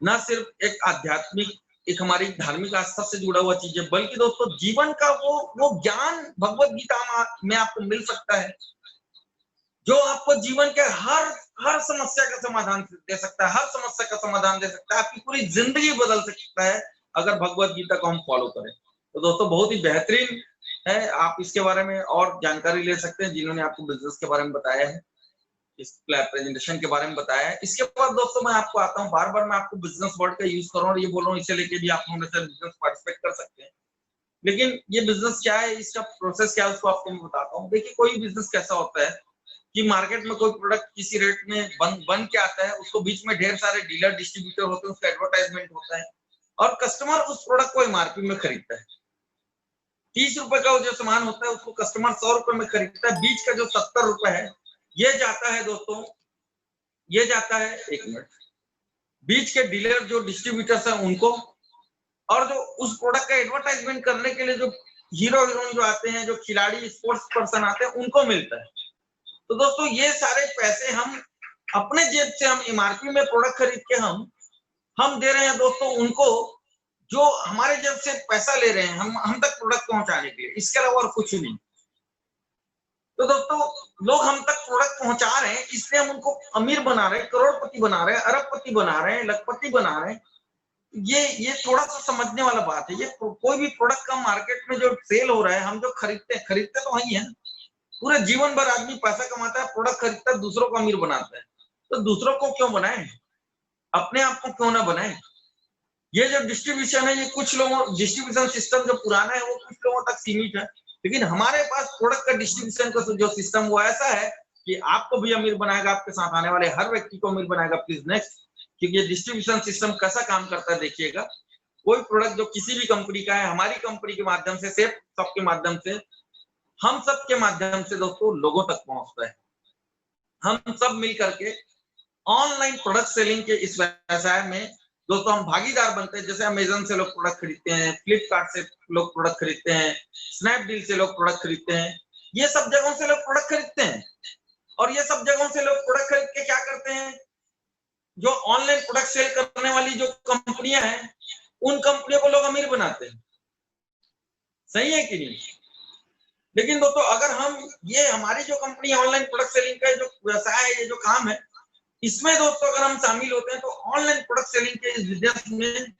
न सिर्फ एक आध्यात्मिक, एक हमारी धार्मिक आस्था से जुड़ा हुआ चीज है, बल्कि दोस्तों जीवन का वो ज्ञान भगवत गीता में आपको मिल सकता है, जो आपको जीवन के हर समस्या का समाधान दे सकता है, हर समस्या का समाधान दे सकता है, आपकी पूरी जिंदगी बदल सकता है अगर भगवत गीता को हम फॉलो करें। तो दोस्तों बहुत ही बेहतरीन है, आप इसके बारे में और जानकारी ले सकते हैं जिन्होंने आपको बिजनेस के बारे में बताया है, इस प्रेजेंटेशन के बारे में बताया है। इसके बाद दोस्तों मैं आपको आता हूँ, बार बार मैं आपको बिजनेस वर्ड का यूज कर रहा हूँ और ये बोल रहा हूँ, इसे लेके भी आप हमारे साथ बिजनेस पार्टिसिपेट कर सकते हैं। लेकिन ये बिजनेस क्या है, इसका प्रोसेस क्या है, उसको आपको मैं बताता हूँ। देखिए, कोई बिजनेस कैसा होता है कि मार्केट में कोई प्रोडक्ट किसी रेट में बन के आता है, उसको बीच में ढेर सारे डीलर डिस्ट्रीब्यूटर होते हैं, उसका एडवर्टाइजमेंट होता है और कस्टमर उस प्रोडक्ट को एमआरपी में खरीदता है। 30 रुपए का जो सामान होता है उसको कस्टमर 100 रुपए में खरीदता है। बीच का जो 70 रुपए है, ये जाता है दोस्तों, ये जाता है, एक मिनट, बीच के डीलर जो डिस्ट्रीब्यूटर्स हैं उनको, और जो उस प्रोडक्ट का एडवर्टाइजमेंट करने के लिए जो हीरो हीरोइन जो आते हैं, जो खिलाड़ी स्पोर्ट्स पर्सन आते हैं, उनको मिलता है। तो दोस्तों ये सारे पैसे हम अपने जेब से, हम एमआरपी में प्रोडक्ट खरीद के हम दे रहे हैं दोस्तों उनको, जो हमारे जेब से पैसा ले रहे हैं हम तक प्रोडक्ट पहुंचाने के लिए, इसके अलावा और कुछ नहीं। तो दोस्तों लोग हम तक प्रोडक्ट पहुंचा रहे हैं, इसलिए हम उनको अमीर बना रहे हैं, करोड़पति बना रहे हैं, अरबपति बना रहे हैं, लखपति बना रहे हैं। ये थोड़ा सा समझने वाला बात है। ये कोई भी प्रोडक्ट का मार्केट में जो सेल हो रहा है, हम जो खरीदते तो वही है। पूरे जीवन भर आदमी पैसा कमाता है, प्रोडक्ट खरीदता है, दूसरों को अमीर बनाता है। तो दूसरों को क्यों बनाए, अपने आप को क्यों ना बनाए। ये जो डिस्ट्रीब्यूशन है, ये कुछ लोगों, डिस्ट्रीब्यूशन सिस्टम जो पुराना है वो कुछ लोगों तक सीमित है, लेकिन हमारे पास प्रोडक्ट का डिस्ट्रीब्यूशन का जो सिस्टम वो ऐसा है कि आपको भी अमीर बनाएगा, आपके साथ आने वाले हर व्यक्ति को अमीर बनाएगा। Please next. क्योंकि ये डिस्ट्रीब्यूशन सिस्टम कैसा काम करता है देखिएगा। कोई प्रोडक्ट जो किसी भी कंपनी का है, हमारी कंपनी के माध्यम से, सिर्फ सबके माध्यम से, हम सब के माध्यम से दोस्तों लोगों तक पहुंचता है। हम सब मिल करके ऑनलाइन प्रोडक्ट सेलिंग के इस व्यवसाय में दोस्तों हम भागीदार बनते हैं। जैसे अमेजन से लोग प्रोडक्ट खरीदते हैं, फ्लिपकार्ट से लोग प्रोडक्ट खरीदते हैं, स्नैपडील से लोग प्रोडक्ट खरीदते हैं, ये सब जगहों से लोग प्रोडक्ट खरीदते हैं। और ये सब जगहों से लोग प्रोडक्ट खरीद के क्या करते हैं, जो ऑनलाइन प्रोडक्ट सेल करने वाली जो कंपनियां हैं, उन कंपनियों को लोग अमीर बनाते हैं। सही है कि नहीं। लेकिन दोस्तों अगर हम, ये हमारी जो कंपनी ऑनलाइन प्रोडक्ट सेलिंग का जो व्यवसाय है, ये जो काम है, इसमें दोस्तों अगर हम शामिल होते हैं तो ऑनलाइन प्रोडक्ट सेलिंग के इस बिजनेस में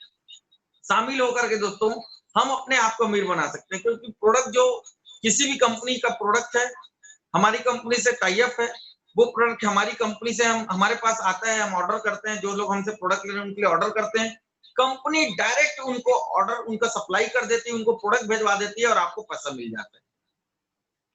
शामिल होकर के दोस्तों हम अपने आप को अमीर बना सकते हैं। क्योंकि प्रोडक्ट जो किसी भी कंपनी का प्रोडक्ट है, हमारी कंपनी से टाई अप है, वो प्रोडक्ट हमारी कंपनी से हमारे पास आता है, हम ऑर्डर करते हैं, जो लोग हमसे प्रोडक्ट ले रहे हैं उनके लिए ऑर्डर करते हैं, कंपनी डायरेक्ट उनको ऑर्डर, उनका सप्लाई कर देती है, उनको प्रोडक्ट भेजवा देती है और आपको पैसा मिल जाता है।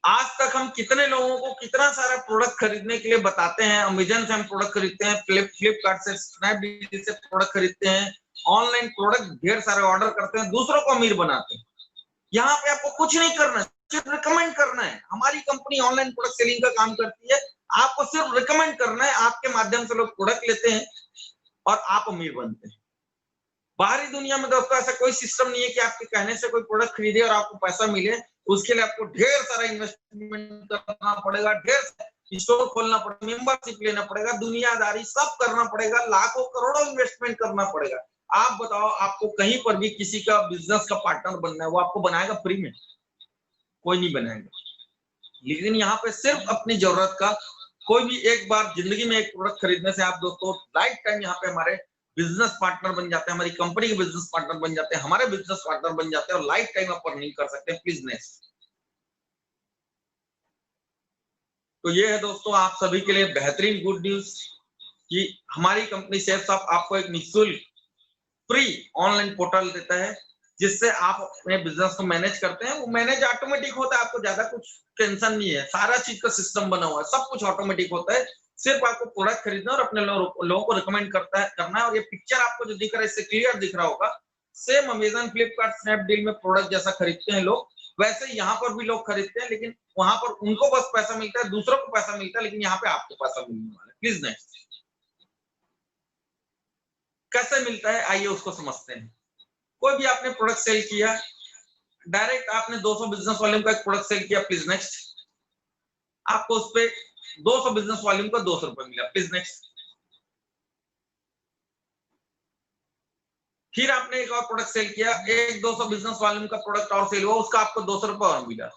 आज तक हम कितने लोगों को कितना सारा प्रोडक्ट खरीदने के लिए बताते हैं। अमेजन से हम प्रोडक्ट खरीदते हैं, फ्लिपकार्ट से, स्नैपडील से प्रोडक्ट खरीदते हैं, ऑनलाइन प्रोडक्ट ढेर सारे ऑर्डर करते हैं, दूसरों को अमीर बनाते हैं। यहाँ पे आपको कुछ नहीं करना सिर्फ रिकमेंड करना है। हमारी कंपनी ऑनलाइन प्रोडक्ट सेलिंग का काम करती है, आपको सिर्फ रिकमेंड करना है, आपके माध्यम से लोग प्रोडक्ट लेते हैं और आप अमीर बनते हैं। बाहरी दुनिया में दोस्तों ऐसा कोई सिस्टम नहीं है कि आपके कहने से कोई प्रोडक्ट खरीदे और आपको पैसा मिले। उसके लिए आपको ढेर सारा इन्वेस्टमेंट करना पड़ेगा, ढेर स्टोर खोलना पड़ेगा, मेंबरशिप लेना पड़ेगा, दुनियादारी सब करना पड़ेगा, लाखों करोड़ों इन्वेस्टमेंट करना पड़ेगा। आप बताओ, आपको कहीं पर भी किसी का बिजनेस का पार्टनर बनना है, वो आपको बनाएगा फ्री में? कोई नहीं बनाएगा। लेकिन यहाँ पे सिर्फ अपनी जरूरत का कोई भी एक बार जिंदगी में एक प्रोडक्ट खरीदने से आप दोस्तों लाइफ टाइम यहाँ पे हमारे बिजनेस पार्टनर बन जाते हैं, हमारी कंपनी के बिजनेस पार्टनर बन जाते हैं, हमारे बिजनेस पार्टनर बन जाते हैं और लाइफ टाइम आप अर्निंग कर सकते हैं। Please next. तो ये है दोस्तों आप सभी के लिए बेहतरीन गुड न्यूज कि हमारी कंपनी सेल्सअप आपको एक निःशुल्क फ्री ऑनलाइन पोर्टल देता है, जिससे आप अपने बिजनेस को मैनेज करते हैं। वो मैनेज ऑटोमेटिक होता है, आपको ज्यादा कुछ टेंशन नहीं है, सारा चीज का सिस्टम बना हुआ है, सब कुछ ऑटोमेटिक होता है। सिर्फ आपको प्रोडक्ट खरीदना और अपने लोगों को रिकमेंड करना है। और ये पिक्चर आपको जो दिख रहा है इससे क्लियर दिख रहा होगा, सेम अमेजन, फ्लिपकार्ट, स्नैपडील में प्रोडक्ट जैसा खरीदते हैं लोग, वैसे यहाँ पर भी लोग खरीदते हैं, लेकिन वहां पर उनको बस पैसा मिलता है, दूसरों को पैसा मिलता है, लेकिन यहाँ पे आपको पैसा मिलने वाला है। Please next. कैसे मिलता है आइए उसको समझते हैं। कोई भी आपने प्रोडक्ट सेल किया, डायरेक्ट आपने 200 बिजनेस वॉल्यूम का एक प्रोडक्ट सेल किया, प्लीज नेक्स्ट, आपको उस पे 200 बिजनेस वॉल्यूम का 200 रुपए मिला, प्लीज नेक्स्ट। फिर आपने एक और प्रोडक्ट सेल किया, एक 200 बिजनेस वॉल्यूम का प्रोडक्ट और सेल हुआ, उसका आपको 200 रुपए और मिला।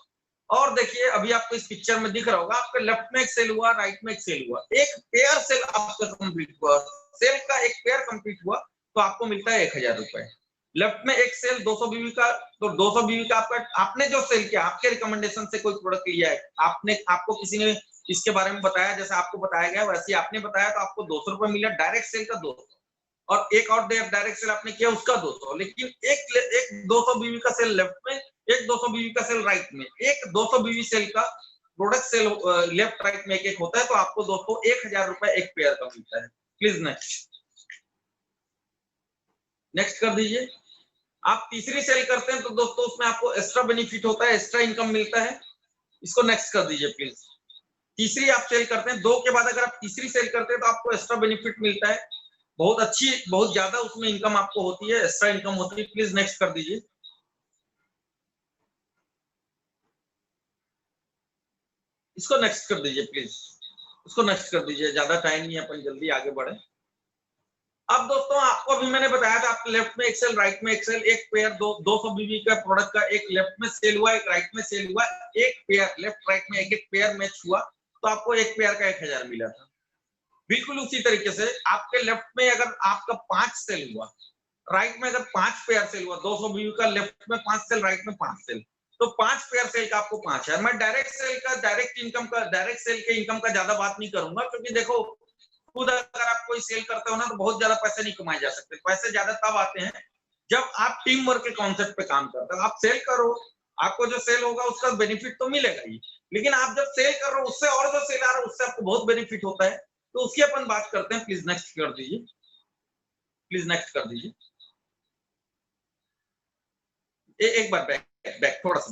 और देखिए अभी आपको इस पिक्चर में दिख रहा होगा, आपके लेफ्ट में एक सेल हुआ, राइट में एक सेल हुआ, एक पेयर सेल आपका कंप्लीट हुआ, सेल का एक पेयर कंप्लीट हुआ तो आपको मिलता है 1000 रुपए। लेफ्ट में एक सेल 200 बीवी का, तो 200 बीवी का आपने जो सेल किया, आपके रिकमेंडेशन से कोई प्रोडक्ट लिया है, आपको किसी ने इसके बारे में बताया, जैसे आपको बताया गया वैसे आपने बताया, तो आपको 200 रुपए मिला, डायरेक्ट सेल का 200। और एक और डायरेक्ट सेल आपने किया उसका 200। लेकिन एक 200 बीवी का सेल लेफ्ट में, एक 200 बीवी का सेल राइट में, एक 200 बीवी सेल का प्रोडक्ट सेल लेफ्ट राइट में एक होता है, तो आपको दोस्तों 1000 रुपए एक पेयर का मिलता है। Please next. नेक्स्ट कर दीजिए। आप तीसरी सेल करते हैं तो दोस्तों उसमें आपको एक्स्ट्रा बेनिफिट होता है, एक्स्ट्रा इनकम मिलता है। इसको नेक्स्ट कर दीजिए प्लीज। तीसरी आप सेल करते हैं, 2 के बाद अगर आप तीसरी सेल करते हैं तो आपको एक्स्ट्रा बेनिफिट मिलता है, बहुत अच्छी, बहुत ज्यादा उसमें इनकम आपको होती है, एक्स्ट्रा इनकम होती है। प्लीज नेक्स्ट कर दीजिए। इसको नेक्स्ट कर दीजिए प्लीज, इसको नेक्स्ट कर दीजिए, ज्यादा टाइम नहीं है, अपन जल्दी आगे बढ़े। अब दोस्तों आपको अभी मैंने बताया था, आपके लेफ्ट में एक सेल, राइट में एक सेल, एक पेयर 200 बीवी का प्रोडक्ट का एक लेफ्ट में सेल हुआ, एक राइट में सेल हुआ, एक पेयर लेफ्ट राइट में एक पेयर मैच हुआ, तो आपको एक पेयर का 1000 मिला था। बिल्कुल उसी तरीके से आपके लेफ्ट में अगर आपका 5 सेल हुआ, राइट में अगर 5 पेयर सेल हुआ, 200 बीवी का लेफ्ट में 5 सेल, राइट में 5 सेल, तो 5 पेयर सेल का आपको 5000। मैं डायरेक्ट सेल का, डायरेक्ट इनकम का, डायरेक्ट सेल के इनकम का ज्यादा बात नहीं करूंगा, क्योंकि देखो खुद अगर आप कोई सेल करते हो ना तो बहुत ज्यादा पैसे नहीं कमाए जा सकते। पैसे ज्यादा तब आते हैं जब आप टीम वर्क के कॉन्सेप्ट पे काम करते हो। आप सेल करो, आपको जो सेल होगा उसका बेनिफिट तो मिलेगा ही, लेकिन आप जब सेल कर रहे हो उससे और जो सेल आ रहा है उससे आपको बहुत बेनिफिट होता है, तो उसकी अपन बात करते हैं। प्लीज नेक्स्ट कर दीजिए, प्लीज नेक्स्ट कर दीजिए। एक बार बैक, थोड़ा सा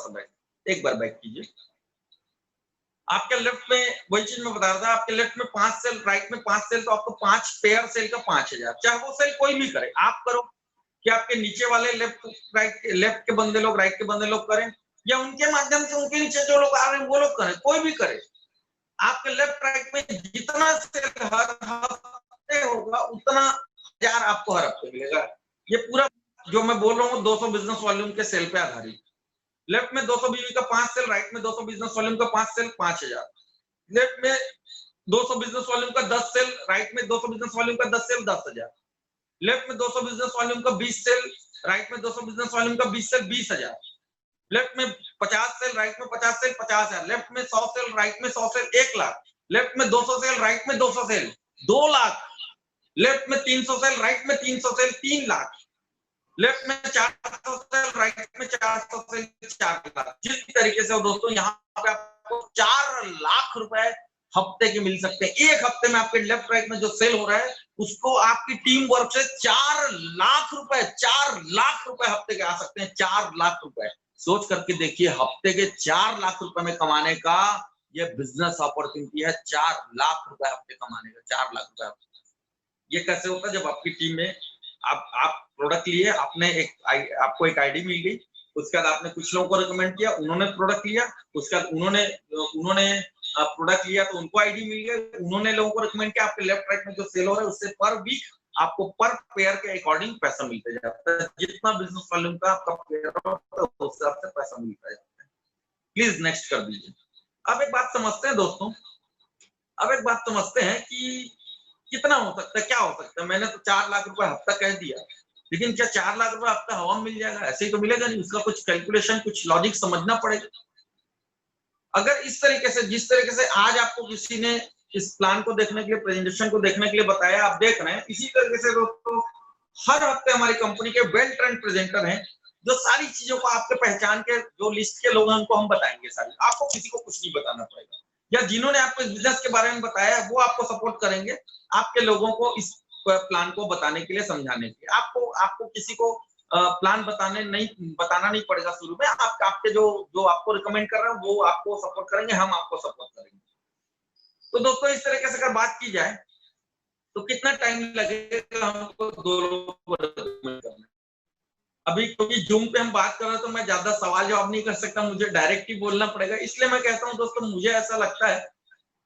बैक, एक बार बैक कीजिए। आपके लेफ्ट में वही चीज मैं बता रहा था, आपके लेफ्ट में 5 सेल, राइट में 5 सेल, तो आपको 5 पेयर सेल का 5000। चाहे वो सेल कोई भी करे, आप करो कि आपके नीचे वाले लेफ्ट के बंदे लोग, राइट के बंदे लोग करें, या उनके माध्यम से उनके नीचे जो लोग आ रहे हैं वो लोग करें, कोई भी करे। आपके लेफ्ट राइट में जितना सेल हर हफ्ते होगा उतना 1000 आपको हर हफ्ते मिलेगा। ये पूरा जो मैं बोल रहा हूँ 200 बिजनेस वॉल्यूम के सेल पे आधारित। लेफ्ट में 200 बीवी का 5 सेल, राइट में 200 बिजनेस वॉल्यूम का 5 सेल, 5000। लेफ्ट में 200 बिजनेस वॉल्यूम का 10 सेल, राइट में 200 बिजनेस वॉल्यूम का 10 सेल, 10000। लेफ्ट में 200 बिजनेस वॉल्यूम का 20 सेल, राइट में 200 बिजनेस वॉल्यूम का 20 सेल, 20000। लेफ्ट में 50 सेल, राइट में 50 सेल, 50000। लेफ्ट में 100 सेल, राइट में 100 सेल, 1 लाख। लेफ्ट में 200 सेल, राइट में 200 सेल, 2 लाख। लेफ्ट में 300 सेल, राइट में 300 सेल, 3 लाख। लेफ्ट में 400 सेल, राइट में 400 सेल, 4 लाख। जिस तरीके से दोस्तों यहाँ पे आपको 4 लाख रुपए हफ्ते के मिल सकते हैं। एक हफ्ते में आपके लेफ्ट राइट में जो सेल हो रहा है उसको आपकी टीम वर्क से 4 लाख रुपए, 4 लाख रुपए हफ्ते के आ सकते हैं, 4 लाख रुपए। सोच करके देखिए, हफ्ते के 4 लाख रुपए में कमाने का ये बिजनेस अपॉर्चुनिटी है। 4 लाख रुपए हफ्ते कमाने का, 4 लाख रुपए। ये कैसे होता है? जब आपकी टीम में आप प्रोडक्ट लिए, आपको एक आईडी मिल गई, उसके बाद आपने कुछ लोगों को रिकमेंड किया, उन्होंने प्रोडक्ट लिया, उसके बाद उन्होंने प्रोडक्ट लिया तो उनको आईडी मिल गया, उन्होंने लोगों को रिकमेंड किया, आपके लेफ्ट राइट में जो सेल हो रहा है उससे पर वीक आपको पर पेयर के अकॉर्डिंग पैसा मिलता जाता है। जितना बिजनेस वॉल्यूम का आपका पेयर होता है उस हिसाब से पैसा मिलता जाता है। प्लीज नेक्स्ट कर दीजिए। अब एक बात समझते हैं दोस्तों, अब एक बात समझते हैं कि कितना हो सकता है, क्या हो सकता है। मैंने तो 4 लाख रुपए हफ्ता कह दिया, लेकिन क्या 4 लाख रुपए हफ्ता हवा में मिल जाएगा? ऐसे ही तो मिलेगा नहीं, उसका कुछ कैलकुलेशन, कुछ लॉजिक समझना पड़ेगा। अगर इस तरीके से, जिस तरीके से आज आपको किसी ने इस प्लान को देखने के लिए, प्रेजेंटेशन को देखने के लिए बताया, आप देख रहे हैं, इसी तरीके से दोस्तों हर हफ्ते हमारी कंपनी के वेल ट्रेंड प्रेजेंटर हैं, जो सारी चीजों को आपके पहचान के जो लिस्ट के लोग हैं उनको हम बताएंगे सारी। आपको किसी को कुछ नहीं बताना पड़ेगा, या जिन्होंने आपको इस बिजनेस के बारे में बताया है वो आपको सपोर्ट करेंगे आपके लोगों को इस प्लान को बताने के लिए, समझाने के लिए। आपको किसी को प्लान बताना नहीं पड़ेगा शुरू में। आपके जो आपको रिकमेंड कर रहे हैं वो आपको सपोर्ट करेंगे, हम आपको सपोर्ट करेंगे। तो दोस्तों इस तरीके से अगर बात की जाए तो कितना टाइम लगेगा हमको 2 लोगों को रिकमेंड करने। अभी क्योंकि जूम पे हम बात कर रहे हैं तो मैं ज्यादा सवाल जवाब नहीं कर सकता, मुझे डायरेक्ट ही बोलना पड़ेगा। इसलिए मैं कहता हूं दोस्तों, मुझे ऐसा लगता है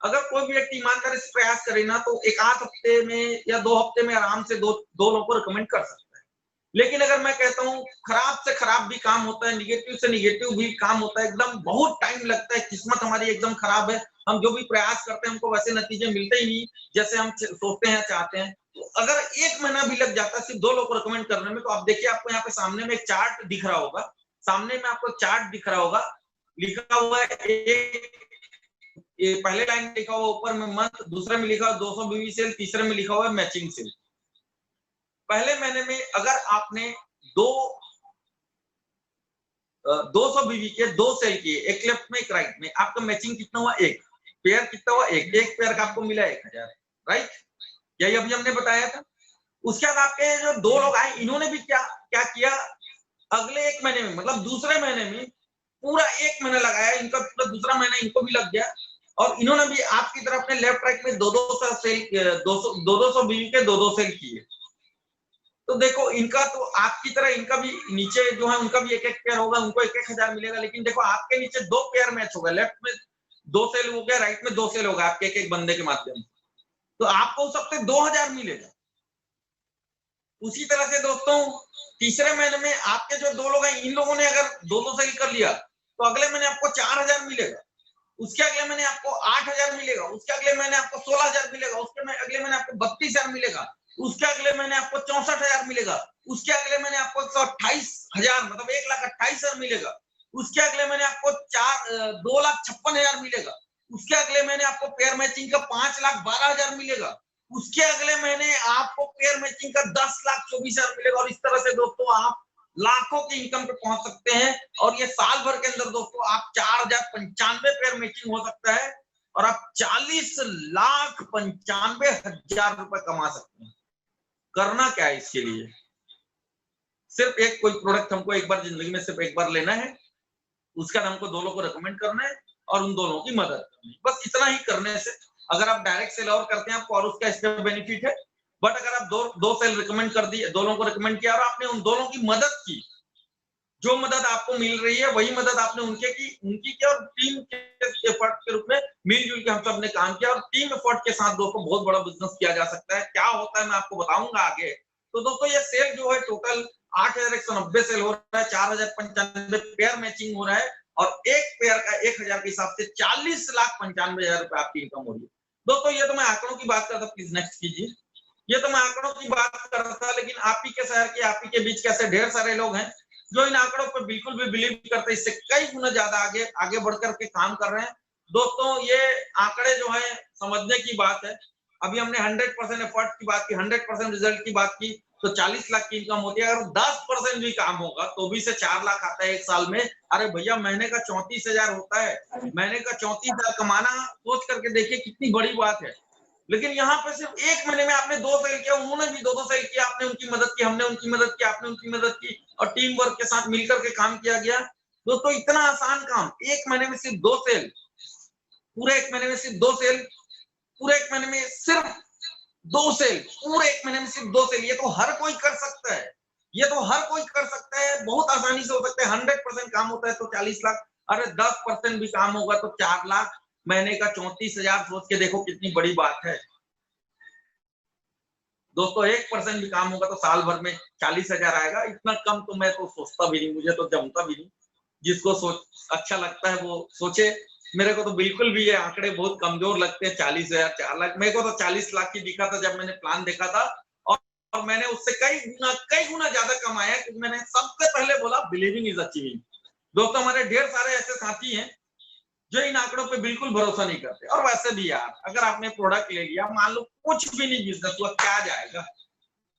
अगर कोई भी व्यक्ति ईमानदारी से प्रयास करे ना तो एक आध हफ्ते में या 2 हफ्ते में आराम से दो लोगों को रिकमेंड कर सकता है। लेकिन अगर मैं कहता हूँ खराब से खराब भी काम होता है, निगेटिव से निगेटिव भी काम होता है, एकदम बहुत टाइम लगता है, किस्मत हमारी एकदम खराब है, हम जो भी प्रयास करते हैं हमको वैसे नतीजे मिलते ही नहीं जैसे हम सोचते हैं, चाहते हैं। तो अगर 1 महीना भी लग जाता है सिर्फ 2 लोगों को रिकमेंड करने में, तो आप देखिए आपको यहाँ पे सामने में एक चार्ट दिख रहा होगा, सामने में आपको चार्ट दिख रहा होगा, लिखा हुआ है ये पहले लाइन लिखा हुआ ऊपर में मंथ, दूसरे में लिखा हुआ 200 बीवी सेल, तीसरे में लिखा हुआ है मैचिंग सेल। पहले महीने में अगर आपने 200 बीवी के 2 सेल किए, एक लेफ्ट में एक राइट में, आपका मैचिंग कितना हुआ? 1 पेयर। कितना हुआ? एक पेयर का आपको मिला 1000, राइट? यही अभी हमने बताया था। उसके बाद आपके जो 2 लोग आए, इन्होंने भी क्या किया, अगले 1 महीने में, मतलब दूसरे महीने में पूरा 1 महीना लगाया, इनका पूरा दूसरा महीना इनको भी लग गया, और इन्होंने भी आपकी तरफ अपने लेफ्ट राइट में 200 सेल, 200 बीवी के 2 सेल किए। तो देखो इनका तो आपकी तरह इनका भी नीचे जो है उनका भी 1 पेयर होगा, उनको 1,000 मिलेगा। लेकिन देखो आपके नीचे 2 पेयर मैच होगा, लेफ्ट में 2 सेल हो गया, राइट में 2 सेल होगा आपके एक बंदे के माध्यम से, तो आपको सबसे 2,000 मिलेगा। उसी तरह से दोस्तों तीसरे महीने में आपके जो 2 लोग हैं, इन लोगों ने अगर 2 सेल कर लिया तो अगले महीने आपको 4,000 मिलेगा, उसके अगले महीने आपको 8,000 मिलेगा, उसके अगले महीने आपको 16,000 मिलेगा, उसके अगले महीने आपको 32,000 मिलेगा, उसके अगले महीने आपको 64,000 मिलेगा, उसके अगले महीने आपको 128,000 मतलब 1,28,000 मिलेगा, उसके अगले महीने आपको 2,56,000 मिलेगा, उसके अगले महीने आपको पेयर मैचिंग का 5,12,000 मिलेगा, उसके अगले महीने आपको पेयर मैचिंग का 10,24,000 मिलेगा। और इस तरह से दोस्तों आप लाखों की इनकम पे पहुंच सकते हैं। और ये साल भर के अंदर दोस्तों आप 4,095 पेयर मैचिंग हो सकता है और आप 40,95,000 रुपए कमा सकते हैं। करना क्या है इसके लिए? सिर्फ एक कोई प्रोडक्ट हमको एक बार जिंदगी में सिर्फ एक बार लेना है, उसके बाद हमको 2 लोगों को रिकमेंड करना है और उन 2 लोगों की मदद करनी है। बस इतना ही करने से अगर आप डायरेक्ट सेल और करते हैं आपको और उसका इसका बेनिफिट है। बट अगर आप दो सेल रिकमेंड कर दिए, 2 लोगों को रिकमेंड किया और आपने उन दोनों की मदद की, जो मदद आपको मिल रही है वही मदद आपने उनकी की और टीम के एफर्ट के रूप में मिलजुल के हम सब ने काम किया और टीम एफर्ट के साथ दोस्तों बहुत बड़ा बिजनेस किया जा सकता है। क्या होता है मैं आपको बताऊंगा आगे। तो दोस्तों ये सेल जो है टोटल 8,190 सेल हो रहा है, 4,095 पेयर मैचिंग हो रहा है और एक पेयर का 1,000 के हिसाब से 40,95,000 रुपए आपकी इनकम हो रही है। दोस्तों ये तो मैं आंकड़ों की बात करता, प्लीज नेक्स्ट कीजिए। ये तो मैं आंकड़ों की बात कर रहा था, लेकिन आप ही के शहर के आप ही के बीच कैसे ढेर सारे लोग हैं जो इन आंकड़ों पर बिल्कुल भी बिलीव करते, इससे कई गुना ज्यादा आगे बढ़कर के काम कर रहे हैं। दोस्तों ये आंकड़े जो है समझने की बात है। अभी हमने 100% एफर्ट की बात की, 100% रिजल्ट की बात की, तो 40 लाख की इनकम होती है। अगर 10% भी काम होगा तो भी से 4 लाख आता है एक साल में। अरे भैया महीने का 34,000 होता है, महीने का 34,000 कमाना सोच करके देखिए कितनी बड़ी बात है। लेकिन यहाँ पे सिर्फ 1 महीने में आपने 2 सेल किया, उन्होंने भी 2 सेल किया, आपने उनकी मदद की, हमने उनकी मदद की, आपने उनकी मदद की और टीम वर्क के साथ मिलकर के काम किया गया। दोस्तों इतना आसान काम, एक महीने में सिर्फ 2 सेल, पूरे एक महीने में सिर्फ 2 सेल, पूरे एक महीने में सिर्फ 2 सेल, पूरे एक महीने में सिर्फ 2 सेल। ये तो हर कोई कर सकता है, ये तो हर कोई कर सकता है, बहुत आसानी से हो सकता है। 100% काम होता है तो 40 लाख, अरे 10% भी काम होगा तो 4 लाख, महीने का 34,000। सोच के देखो कितनी बड़ी बात है दोस्तों। 1% भी काम होगा तो साल भर में 40,000 आएगा। इतना कम तो मैं तो सोचता भी नहीं, मुझे तो जमता भी नहीं। जिसको सोच अच्छा लगता है वो सोचे, मेरे को तो बिल्कुल भी ये आंकड़े बहुत कमजोर लगते हैं। 40,000, 4 लाख, मेरे को तो 40 लाख ही दिखा था जब मैंने प्लान देखा था, और मैंने उससे कई गुना ज्यादा कमाया, क्योंकि मैंने सबसे पहले बोला बिलीविंग इज अचीविंग। दोस्तों हमारे ढेर सारे ऐसे साथी हैं जो इन आंकड़ों पे बिल्कुल भरोसा नहीं करते। और वैसे भी यार, अगर आपने प्रोडक्ट ले लिया, मान लो कुछ भी नहीं बिजनेस हुआ, क्या जाएगा,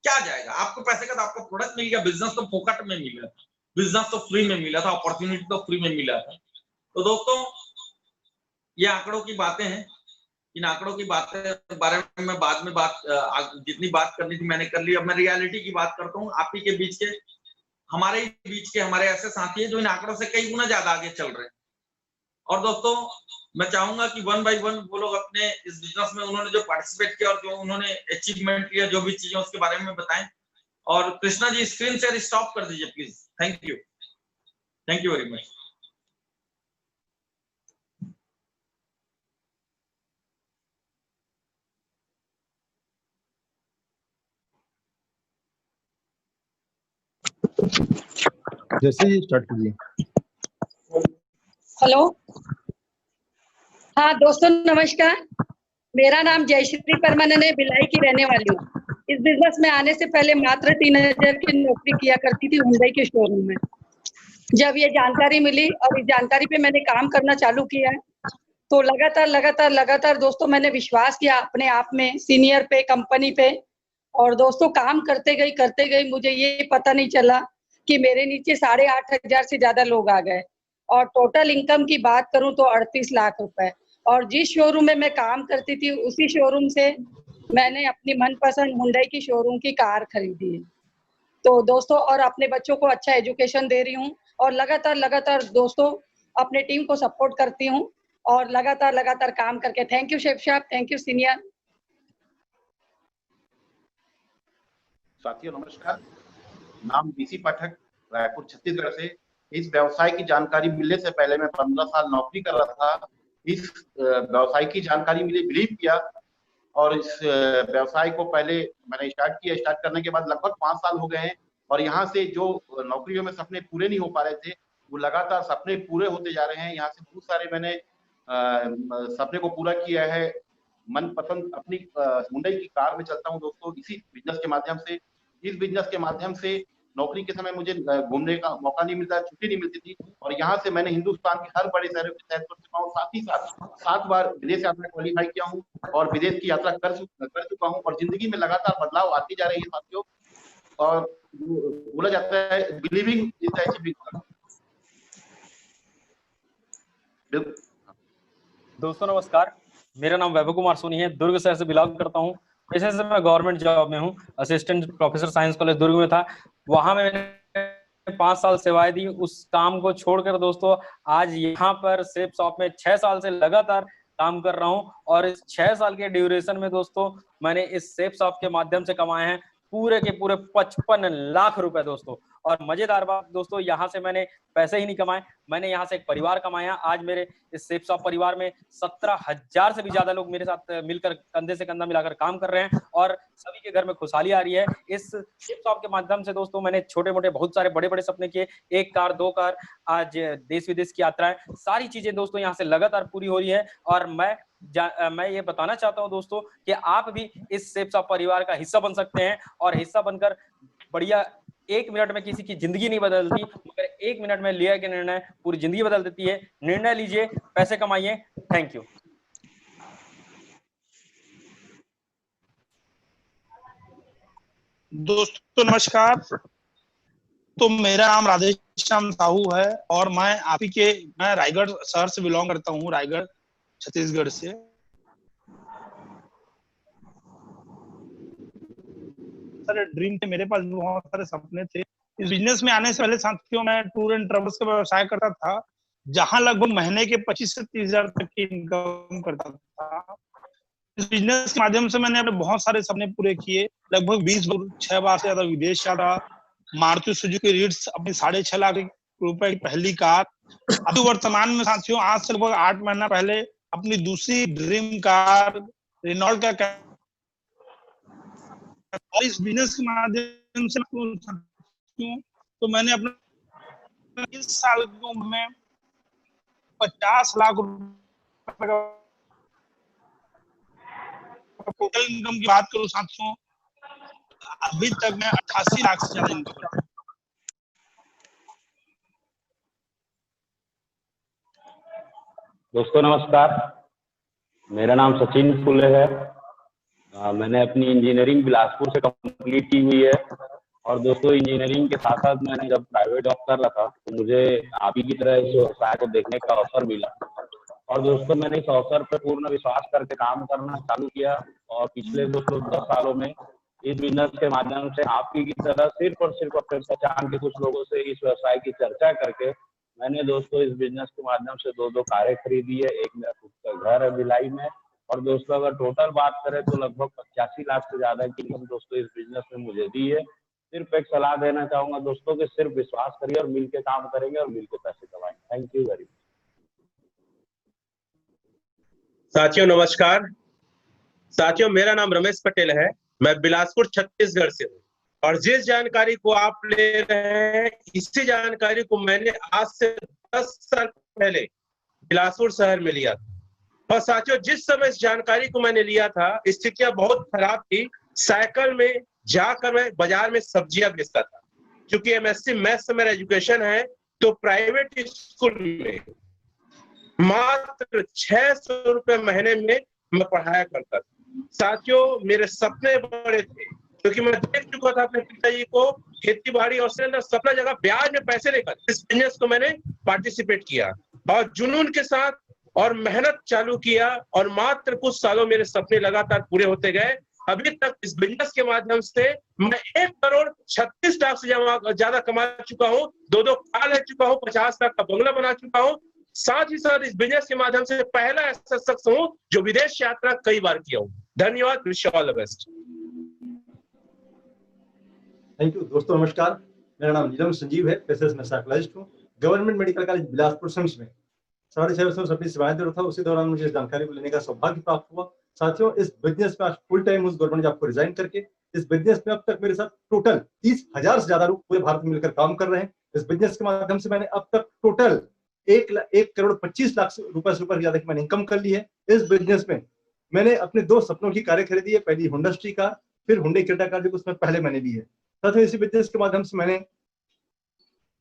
क्या जाएगा? आपको पैसे का तो आपका प्रोडक्ट मिल गया, बिजनेस तो फोकट में मिला था, बिजनेस तो फ्री में मिला था, अपॉर्चुनिटी तो फ्री में मिला था। तो दोस्तों ये आंकड़ों की बातें हैं, इन आंकड़ों की बातें बारे में मैं बाद में जितनी बात करनी थी मैंने कर ली। अब मैं रियलिटी की बात करता हूँ, आप ही के बीच के, हमारे ही बीच के हमारे ऐसे साथी हैं जो इन आंकड़ों से कई गुना ज्यादा आगे चल रहे हैं। और दोस्तों मैं चाहूंगा कि 1 बाय 1 वो लोग अपने इस बिजनेस में उन्होंने जो पार्टिसिपेट किया और जो उन्होंने अचीवमेंट किया, जो भी चीजें उसके बारे में बताएं। और Krishna ji screen share stop कर दीजिए please, thank you, thank you very much. जैसे ही स्टार्ट कीजिए। हेलो, हाँ दोस्तों नमस्कार। मेरा नाम जयश्री परमानंद है, भिलाई की रहने वाली हूँ। इस बिजनेस में आने से पहले मात्र 3,000 की नौकरी किया करती थी हुंडई के शोरूम में। जब ये जानकारी मिली और इस जानकारी पे मैंने काम करना चालू किया, तो लगातार दोस्तों मैंने विश्वास किया अपने आप में, सीनियर पे, कंपनी पे। और दोस्तों काम करते गई मुझे ये पता नहीं चला कि मेरे नीचे 8,500 से ज्यादा लोग आ गए। और टोटल इनकम की बात करूं तो 38 लाख रुपए। और जिस शोरूम में मैं काम करती थी उसी शोरूम से मैंने अपनी मनपसंद हुंडई की शोरूम की कार खरीदी है। तो दोस्तों और अपने बच्चों को अच्छा एजुकेशन दे रही हूँ, और लगातार दोस्तों अपने टीम को सपोर्ट करती हूँ, और लगातार काम करके। थैंक यू शेफ साहब, थैंक यू सीनियर। साथियों नमस्कार, नाम बीसी पाठक, रायपुर छत्तीसगढ़ से। इस व्यवसाय की जानकारी मिलने से पहले मैं 15 साल नौकरी कर रहा था। इस व्यवसाय की जानकारी मिली, बिलीव किया, और इस व्यवसाय को पहले मैंने स्टार्ट किया। स्टार्ट करने के बाद लगभग 5 साल हो गए हैं, और यहाँ से जो नौकरियों में सपने पूरे नहीं हो पा रहे थे, वो लगातार सपने पूरे होते जा रहे हैं। यहाँ से बहुत सारे मैंने सपने को पूरा किया है। मनपसंद अपनी हुंडई की कार में चलता हूँ दोस्तों, इसी बिजनेस के माध्यम से। इस बिजनेस के माध्यम से नौकरी के समय मुझे घूमने का मौका नहीं मिलता, छुट्टी नहीं मिलती थी, और यहाँ से मैंने हिंदुस्तान के हर बड़े शहरों की सैर कर चुका हूँ। साथ ही साथ 7 बार विदेश यात्रा क्वालिफाई किया हूँ, और विदेश की यात्रा कर चुका हूँ, और जिंदगी में लगातार बदलाव आती जा रही है साथियों। और बोला जाता है बिलीविंग इज द अचीविंग। दोस्तों नमस्कार, मेरा नाम वैभव कुमार सोनी है, दुर्ग शहर से बिलोंग करता हूँ। पेशे से मैं गवर्नमेंट जॉब में हूँ, असिस्टेंट प्रोफेसर साइंस कॉलेज दुर्ग में था। वहां मैंने 5 साल सेवाएं दी। उस काम को छोड़कर दोस्तों आज यहाँ पर सेफ शॉप में 6 साल से लगातार काम कर रहा हूँ। और इस 6 साल के ड्यूरेशन में दोस्तों मैंने इस सेफ शॉप के माध्यम से कमाए हैं पूरे के पूरे 55 लाख रुपए दोस्तों। और मजेदार बात दोस्तों, यहाँ से मैंने पैसे ही नहीं कमाए, मैंने यहाँ से एक परिवार कमाया। आज मेरे इस सेफ शॉप परिवार में 17,000 से भी ज्यादा लोग मेरे साथ मिलकर कंधे से कंधा मिलाकर काम कर रहे हैं, और सभी के घर में खुशहाली आ रही है। इस सेफ शॉप के माध्यम से दोस्तों मैंने छोटे मोटे बहुत सारे बड़े बड़े सपने किए, 1 कार 2 कार, आज देश विदेश की यात्राएं, सारी चीजें दोस्तों यहाँ से लगातार पूरी हो रही है। और मैं ये बताना चाहता हूँ दोस्तों कि आप भी इस सेफ शॉप परिवार का हिस्सा बन सकते हैं, और हिस्सा बनकर बढ़िया 1 मिनट में किसी की जिंदगी नहीं बदलती, मगर 1 मिनट में लिया गया निर्णय पूरी जिंदगी बदल देती है। निर्णय लीजिए, पैसे कमाइए। Thank you. दोस्तों नमस्कार, तो मेरा नाम राधेश्याम साहू है, और मैं रायगढ़ शहर से बिलोंग करता हूँ, रायगढ़ छत्तीसगढ़ से। सारे ड्रीम थे मेरे पास, बहुत सारे सपने थे, इस बिजनेस में आने से पहले साथियों मैं टूर एंड ट्रेवल्स का व्यवसाय करता था, जहां लगभग महीने के 25 से 30 हजार तक की इनकम करता था। इस बिजनेस के माध्यम से मैंने अपने बहुत सारे सपने पूरे किए। लगभग 6 बार से ज्यादा विदेश जाता। मारुति सुजुकी रिट्स अपनी 6.5 लाख रुपए की पहली कार। अभी वर्तमान में साथियों आज से लगभग 8 महीना पहले अपनी दूसरी ड्रीम कार रेनॉल्ट का और इस बिजनेस के माध्यम से तो मैंने अपने इस साल की उम्र में 50 लाख रुपए का टोटल इनकम की बात करूं साथियों, अभी तक मैं 88 लाख से ज्यादा इनकम करता हूं। दोस्तों नमस्कार, मेरा नाम सचिन फुले है। मैंने अपनी इंजीनियरिंग बिलासपुर से कंप्लीट की हुई है और दोस्तों इंजीनियरिंग के साथ साथ मैंने जब प्राइवेट जॉब कर रहा था तो मुझे आप ही की तरह इस व्यवसाय को देखने का अवसर मिला और दोस्तों मैंने इस अवसर पर पूर्ण विश्वास करके काम करना चालू किया और पिछले दोस्तों 10 सालों में इस बिजनेस के माध्यम से आप ही की तरह सिर्फ और सिर्फ अपने पहचान के कुछ लोगों से इस व्यवसाय की चर्चा करके मैंने दोस्तों इस बिजनेस के माध्यम से 2 कारें खरीदी है। एक मेरा खुद का घर है भिलाई में और दोस्तों अगर टोटल बात करें तो लगभग 85 लाख से ज्यादा की इनकम दोस्तों इस बिजनेस में मुझे दी है। सिर्फ एक सलाह देना चाहूंगा दोस्तों कि सिर्फ विश्वास करिए और मिलकर काम करेंगे और मिलकर पैसे कमाएंगे। Thank you very much. साथियों नमस्कार। साथियों मेरा नाम रमेश पटेल है, मैं बिलासपुर छत्तीसगढ़ से हूँ और जिस जानकारी को आप ले रहे हैं इसी जानकारी को मैंने आज से 10 साल पहले बिलासपुर शहर में लिया था। और साथियों जिस समय इस जानकारी को मैंने लिया था स्थितियां बहुत खराब थी। साइकिल में जाकर मैं बाजार में सब्जियां बेचता था। क्योंकि एमएससी मैथ्स से मेरा एजुकेशन है तो प्राइवेट स्कूल में मात्र 600 रुपए महीने में मैं पढ़ाया करता था। साथियों मेरे सपने बड़े थे क्योंकि मैं देख चुका था अपने पिताजी को खेती बाड़ी और सपना जगह ब्याज में पैसे लेकर इस बिजनेस को मैंने पार्टिसिपेट किया और जुनून के साथ और मेहनत चालू किया और मात्र कुछ सालों मेरे सपने लगातार पूरे होते गए। अभी तक इस बिजनेस के माध्यम से मैं 1,36 लाख से ज्यादा कमा चुका हूँ। 2 कार ले चुका हूँ, 50 लाख का बंगला बना चुका हूँ। साथ ही साथ इस बिजनेस के माध्यम से पहला ऐसा शख्स हूँ जो विदेश यात्रा कई बार किया हूँ। धन्यवाद। Wish you all the best. Thank you. दोस्तों नमस्कार, मेरा नाम नीलम संजीव है, पेशे में साइकोलॉजिस्ट हूँ। Government medical college Bilaspur sums में 6.5 वर्षों से अपनी सेवाएं दे रहा था। उसी दौरान मुझे इस जानकारी को लेने का सौभाग्य प्राप्त हुआ। साथियों इस बिजनेस में आज फुल टाइम उस गवर्नमेंट जॉब को रिजाइन करके इस बिजनेस में अब तक मेरे साथ टोटल 30,000 से ज्यादा लोग पूरे भारत में मिलकर काम कर रहे हैं। इस बिजनेस के माध्यम से मैंने अब तक टोटल 1,25,00,000 रुपए से ऊपर ज्यादा की मैंने इनकम कर ली है। इस बिजनेस में मैंने अपने 2 सपनों की कारें खरीदी है। पहली होंडा सिटी कार, फिर हुंडई क्रेटा कार, जो उसमें पहले मैंने ली है। साथियों इसी बिजनेस के माध्यम से मैंने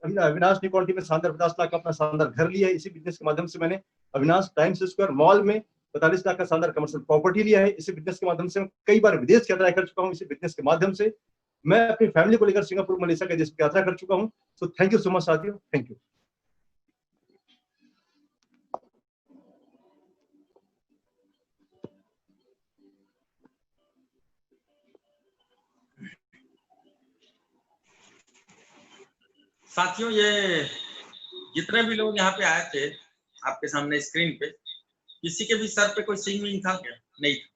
अविनाश निकोल्टी में शानदार 50 लाख का अपना शानदार घर लिया है। इसी बिजनेस के माध्यम से मैंने अविनाश टाइम्स स्क्वायर मॉल में 45 लाख का शानदार कमर्शियल प्रॉपर्टी लिया है। इसी बिजनेस के माध्यम से मैं कई बार विदेश यात्रा कर चुका हूँ। इसी बिजनेस के माध्यम से मैं अपनी फैमिली को लेकर सिंगापुर, मलेशिया के देश की यात्रा कर चुका हूँ। So thank you so much साथियों, थैंक यू। साथियों ये जितने भी लोग यहाँ पे आए थे आपके सामने स्क्रीन पे, किसी के भी सर पे कोई सिंग विंग था क्या? नहीं था।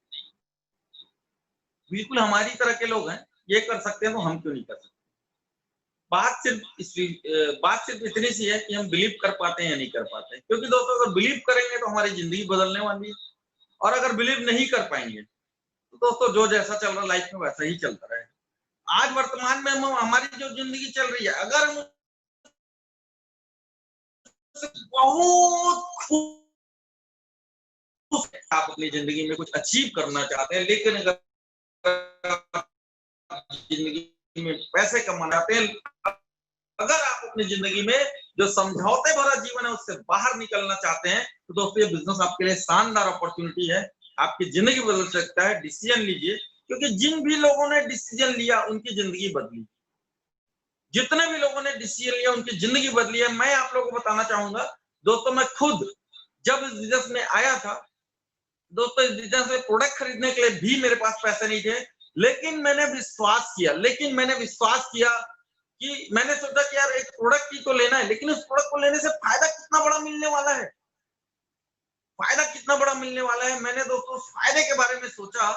बिल्कुल हमारी तरह के लोग हैं, ये कर सकते हैं तो हम क्यों नहीं कर सकते। बात सिर्फ इतनी सी है कि हम बिलीव कर पाते हैं या नहीं कर पाते। क्योंकि दोस्तों अगर बिलीव करेंगे तो हमारी जिंदगी बदलने वाली है और अगर बिलीव नहीं कर पाएंगे तो दोस्तों जो जैसा चल रहा लाइफ में वैसा ही चलता रहेगा। आज वर्तमान में हमारी जो जिंदगी चल रही है, अगर हम बहुत आप अपनी जिंदगी में कुछ अचीव करना चाहते हैं, लेकिन अगर जिंदगी में पैसे कमाना चाहते हैं, अगर आप अपनी जिंदगी में जो समझौते भरा जीवन है उससे बाहर निकलना चाहते हैं तो दोस्तों ये बिजनेस आपके लिए शानदार अपॉर्चुनिटी है। आपकी जिंदगी बदल सकता है। डिसीजन लीजिए, क्योंकि जिन भी लोगों ने डिसीजन लिया उनकी जिंदगी बदली। जितने भी लोगों ने डिसीजन लिया उनकी जिंदगी बदली है। मैं आप लोगों को बताना चाहूंगा दोस्तों, मैं खुद जब इस बिजनेस में आया था दोस्तों, इस बिजनेस में प्रोडक्ट खरीदने के लिए भी मेरे पास पैसे नहीं थे, लेकिन मैंने विश्वास किया कि मैंने सोचा कि यार एक प्रोडक्ट ही तो लेना है, लेकिन उस प्रोडक्ट को लेने से फायदा कितना बड़ा मिलने वाला है, फायदा कितना बड़ा मिलने वाला है। मैंने दोस्तों फायदे के बारे में सोचा,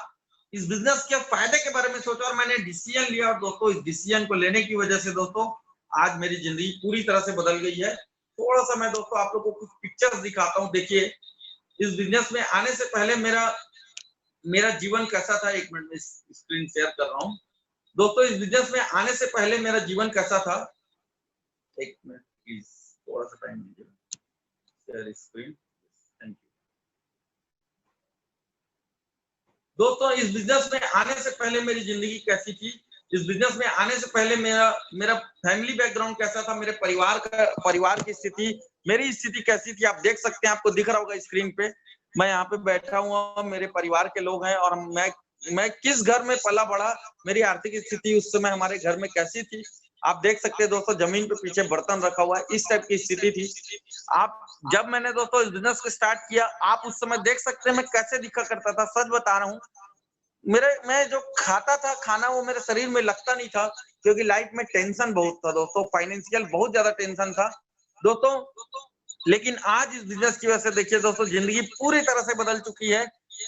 इस बिजनेस के फायदे के बारे में सोचा और मैंने डिसीजन लिया। और दोस्तों इस डिसीजन को लेने की वजह से दोस्तों आज मेरी जिंदगी पूरी तरह से बदल गई है। थोड़ा सा मैं दोस्तों आप लोगों को कुछ पिक्चर्स दिखाता हूँ। देखिए, इस बिजनेस में आने से पहले मेरा जीवन कैसा था। एक मिनट में स्क्रीन शेयर कर रहा हूँ। दोस्तों इस बिजनेस में आने से पहले मेरा जीवन कैसा था। एक मिनट प्लीज, थोड़ा सा टाइम दीजिए। Share screen, thank you. दोस्तों इस बिजनेस में आने से पहले मेरी जिंदगी कैसी थी, इस बिजनेस में आने से पहले मेरा फैमिली बैकग्राउंड कैसा था, मेरे परिवार की स्थिति, मेरी स्थिति कैसी थी। आप देख सकते हैं, आपको दिख रहा होगा स्क्रीन पे। मैं यहाँ पे बैठा हुआ, मेरे परिवार के लोग हैं और मैं किस घर में पला बड़ा, मेरी आर्थिक स्थिति उस समय हमारे घर में कैसी थी आप देख सकते हैं। दोस्तों जमीन पे पीछे बर्तन रखा हुआ है, इस टाइप की स्थिति थी। आप जब मैंने दोस्तों इस बिजनेस को स्टार्ट किया, आप उस समय देख सकते हैं मैं कैसे दिखा करता था। सच बता रहा हूँ, मैं जो खाता था खाना वो मेरे शरीर में लगता नहीं था, क्योंकि लाइफ में टेंशन बहुत था दोस्तों, फाइनेंशियल बहुत ज्यादा टेंशन था दोस्तों। लेकिन आज इस बिजनेस की वजह से देखिए दोस्तों जिंदगी पूरी तरह से बदल चुकी है।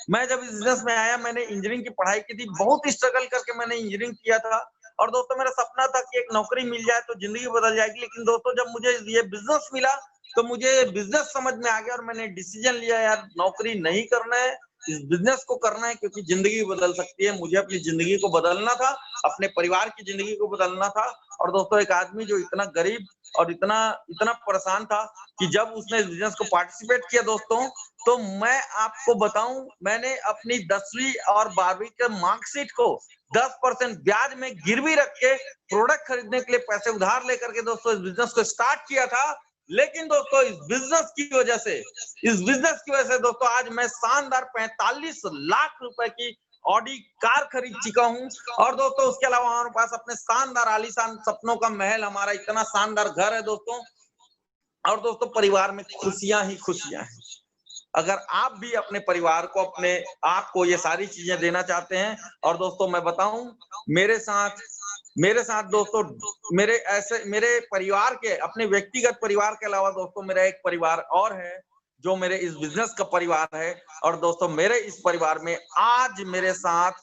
मैं जब इस बिजनेस में आया, मैंने इंजीनियरिंग की पढ़ाई की थी, बहुत स्ट्रगल करके मैंने इंजीनियरिंग किया था। और दोस्तों मेरा सपना था कि एक नौकरी मिल जाए तो जिंदगी बदल जाएगी। लेकिन दोस्तों जब मुझे ये बिजनेस मिला तो मुझे बिजनेस समझ में आ गया और मैंने डिसीजन लिया, यार नौकरी नहीं करना है, इस बिजनेस को करना है, क्योंकि जिंदगी बदल सकती है। मुझे अपनी जिंदगी को बदलना था, अपने परिवार की जिंदगी को बदलना था। और दोस्तों एक आदमी जो इतना गरीब और इतना परेशान था कि जब उसने इस बिजनेस को पार्टिसिपेट किया दोस्तों, तो मैं आपको बताऊं, मैंने अपनी 10वीं और 12वीं के मार्कशीट को 10% ब्याज में गिरवी रख के प्रोडक्ट खरीदने के लिए पैसे उधार लेकर के दोस्तों इस बिजनेस को स्टार्ट किया था। लेकिन दोस्तों इस बिजनेस की वजह से दोस्तों आज मैं शानदार 45 लाख रुपए की ऑडी कार खरीद चुका हूं। और दोस्तों उसके अलावा हमारे पास अपने शानदार आलीशान सपनों का महल, हमारा इतना शानदार घर है दोस्तों। और दोस्तों परिवार में खुशियां ही खुशियां हैं। अगर आप भी अपने परिवार को, अपने आप को ये सारी चीजें देना चाहते हैं, और दोस्तों मैं बताऊं मेरे साथ दोस्तों मेरे परिवार के, अपने व्यक्तिगत परिवार के अलावा दोस्तों मेरा एक परिवार और है जो मेरे इस बिजनेस का परिवार है। और दोस्तों मेरे इस परिवार में आज मेरे साथ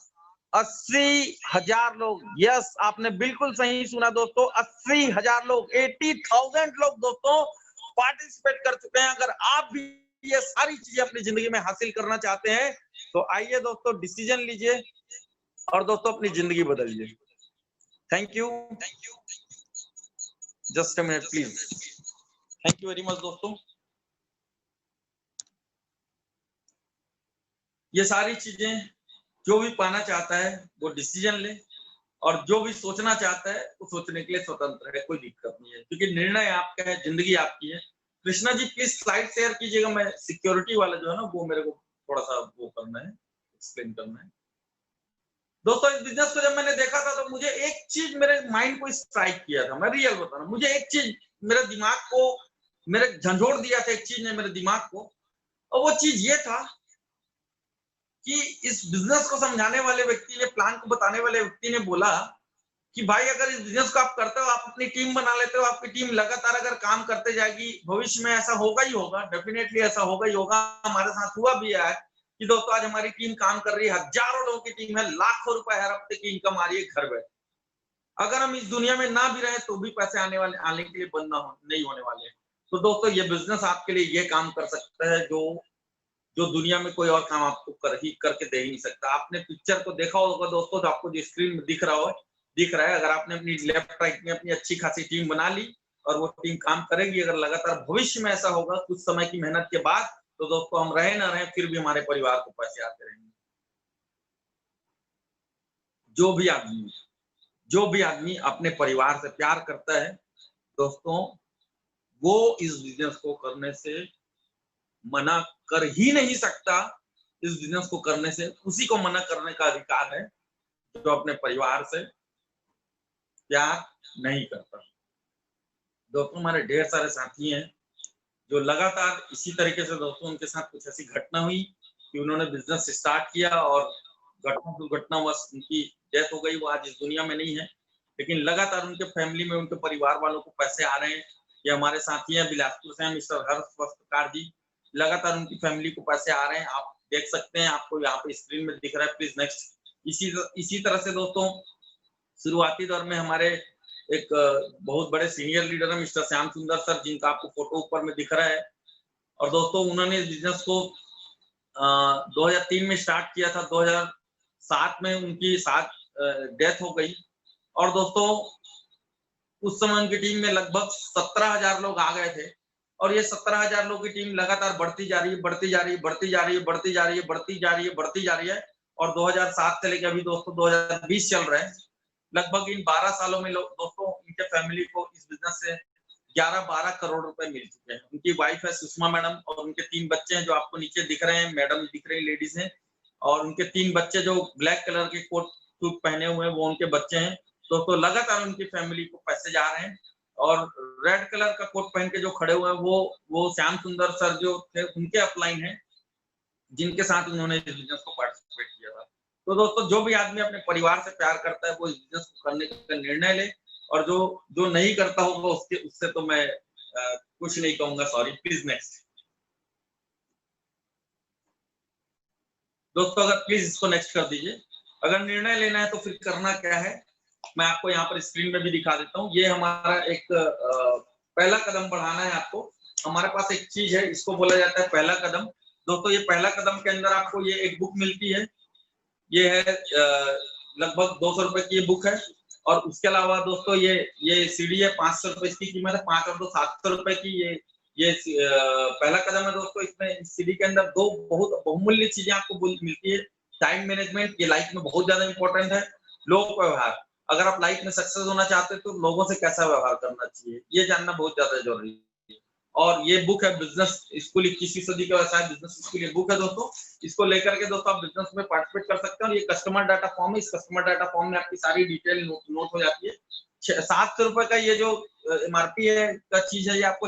80,000 लोग, यस आपने बिल्कुल सही सुना दोस्तों, 80,000 लोग, 80,000 लोग दोस्तों पार्टिसिपेट कर चुके हैं। अगर आप भी ये सारी चीजें अपनी जिंदगी में हासिल करना चाहते हैं तो आइए दोस्तों डिसीजन लीजिए और दोस्तों अपनी जिंदगी बदलिए। Thank you, just a minute please. Thank you very much दोस्तों। ये सारी चीजें जो भी पाना चाहता है वो डिसीजन ले, और जो भी सोचना चाहता है वो सोचने के लिए स्वतंत्र है, कोई दिक्कत नहीं है, क्योंकि निर्णय आपका है, जिंदगी आपकी है। Krishna ji please slide share कीजिएगा, मैं सिक्योरिटी वाला जो है ना वो मेरे को थोड़ा सा वो करना है, एक्सप्लेन करना है। दोस्तों इस बिजनेस को जब मैंने देखा था तो मुझे एक चीज मेरे माइंड को स्ट्राइक किया था, मैं रियल बता रहा हूँ। मुझे एक चीज मेरे दिमाग को, मेरे झंझोड़ दिया था एक चीज ने मेरे दिमाग को, और वो चीज ये था कि इस बिजनेस को समझाने वाले व्यक्ति ने, प्लान को बताने वाले व्यक्ति ने बोला कि भाई अगर इस बिजनेस को आप करते हो, आप अपनी टीम बना लेते हो, आपकी टीम लगातार अगर काम करते जाएगी, भविष्य में ऐसा होगा ही होगा, डेफिनेटली ऐसा होगा ही होगा। हमारे साथ हुआ भी है कि दोस्तों आज हमारी टीम काम कर रही है, हजारों लोगों की टीम है, लाखों रुपए हर हफ्ते की इनकम आ रही है घर बैठे। अगर हम इस दुनिया में ना भी रहे तो भी पैसे आने के लिए बंद नहीं होने वाले। तो दोस्तों ये बिजनेस आपके लिए ये काम कर सकता है जो दुनिया में कोई और काम आपको करके दे ही नहीं सकता। आपने पिक्चर को देखा होगा दोस्तों, तो आपको जो स्क्रीन में दिख रहा है, अगर आपने अपनी लेफ्ट राइट में अपनी अच्छी खासी टीम बना ली और वो टीम काम करेगी, अगर लगातार भविष्य में ऐसा होगा कुछ समय की मेहनत के बाद, तो दोस्तों हम रहे ना रहे फिर भी हमारे परिवार को पैसे आते रहेंगे। जो भी आदमी अपने परिवार से प्यार करता है दोस्तों, वो इस बिजनेस को करने से मना कर ही नहीं सकता। इस बिजनेस को करने से उसी को मना करने का अधिकार है जो अपने परिवार से प्यार नहीं करता। दोस्तों हमारे ढेर सारे साथी हैं जो लगातार इसी तरीके से, दोस्तों उनके साथ कुछ ऐसी घटना हुई कि उन्होंने बिजनेस स्टार्ट किया और दुर्घटनावश उनकी डेथ हो गई, वो आज इस दुनिया में नहीं है। लेकिन लगातार उनके फैमिली में, उनके परिवार वालों को पैसे आ रहे हैं। ये हमारे साथी हैं बिलासपुर से हैं, मिस्टर हर्ष वस्त्रकार जी, लगातार उनकी फैमिली को पैसे आ रहे हैं। आप देख सकते हैं, आपको यहाँ पे स्क्रीन में दिख रहा है। Please next. इसी तरह से दोस्तों शुरुआती दौर में हमारे एक बहुत बड़े सीनियर लीडर है मिस्टर श्याम सुंदर सर, जिनका आपको फोटो ऊपर में दिख रहा है। और दोस्तों उन्होंने इस बिजनेस को 2003 में स्टार्ट किया था। 2007 में उनकी डेथ हो गई। और दोस्तों उस समय उनकी टीम में लगभग 17,000 लोग आ गए थे। और ये 17,000 लोगों की टीम लगातार बढ़ती जा रही है, बढ़ती जा रही है, बढ़ती जा रही है, बढ़ती जा रही है, बढ़ती जा रही है, बढ़ती जा रही है। और 2007 से लेकर अभी दोस्तों 2020 चल रहे हैं। लगभग इन 12 सालों में लोग दोस्तों इनके फैमिली को इस बिजनेस से 11-12 करोड़ रुपए मिल चुके हैं। उनकी वाइफ है सुषमा मैडम और उनके 3 बच्चे हैं जो आपको नीचे दिख रहे हैं, मैडम दिख रही लेडीज हैं। और उनके 3 बच्चे जो ब्लैक कलर के कोट सूट पहने हुए हैं वो उनके बच्चे हैं। दोस्तों लगातार उनकी फैमिली को पैसे जा रहे हैं। और रेड कलर का कोट पहन के जो खड़े हुए हैं वो श्याम सुंदर सर जो थे उनके अपलाइन है, जिनके साथ उन्होंने इस बिजनेस को पार्टिसिपेट किया था। तो दोस्तों जो भी आदमी अपने परिवार से प्यार करता है वो इस बिजनेस को करने का निर्णय ले। और जो नहीं करता होगा उससे तो मैं कुछ नहीं कहूंगा, सॉरी। प्लीज नेक्स्ट दोस्तों, अगर प्लीज इसको नेक्स्ट कर दीजिए। अगर निर्णय लेना है तो फिर करना क्या है मैं आपको यहाँ पर स्क्रीन में भी दिखा देता हूँ। ये हमारा एक पहला कदम बढ़ाना है आपको। हमारे पास एक चीज है, इसको बोला जाता है पहला कदम। दोस्तों ये पहला कदम के अंदर आपको ये एक बुक मिलती है। ये है लगभग 200 रुपए की ये बुक है। और उसके अलावा दोस्तों ये सीडी है, 500 रुपए इसकी कीमत है। 5 और 2 700 रुपए की ये पहला कदम है दोस्तों। इसमें सीडी के अंदर 2 बहुत बहुमूल्य चीजें आपको मिलती है। टाइम मैनेजमेंट, ये लाइफ में बहुत ज्यादा इंपॉर्टेंट है। लोक व्यवहार, अगर आप लाइफ में सक्सेस होना चाहते हैं तो लोगों से कैसा व्यवहार करना चाहिए ये जानना बहुत ज्यादा जरूरी है। और ये बुक है बिजनेस स्कूल 21वीं सदी का व्यवसाय बिजनेस स्कूल, ये बुक है दोस्तों। इसको लेकर के दोस्तों आप बिजनेस में पार्टिसिपेट कर सकते हैं। और ये कस्टमर डाटा फॉर्म है। इस कस्टमर डाटा फॉर्म में आपकी सारी डिटेल नोट हो जाती है। 700 रुपए का ये जो MRP है का चीज है, ये आपको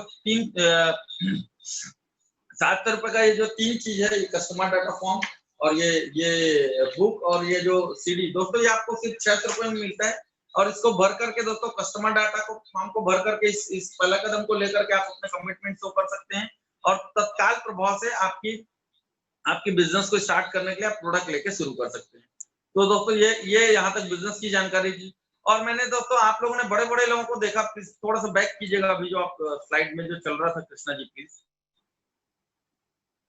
700 रुपए का ये जो 3 चीज है, ये कस्टमर डाटा फॉर्म और ये बुक और ये जो सीडी, दोस्तों ये आपको सिर्फ 600 रुपए में मिलता है। और इसको भर करके दोस्तों कस्टमर डाटा को फॉर्म को भर करके इस पहला कदम को लेकर के आप अपने कमिटमेंट शो कर सकते हैं। और तत्काल प्रभाव से आपकी बिजनेस को स्टार्ट करने के लिए आप प्रोडक्ट लेके शुरू कर सकते हैं। तो दोस्तों ये यहाँ तक बिजनेस की जानकारी थी। और मैंने दोस्तों आप लोगों ने बड़े बड़े लोगों को देखा, प्लीज थोड़ा सा बैक कीजिएगा अभी जो आप स्लाइड में जो चल रहा था कृष्णा जी,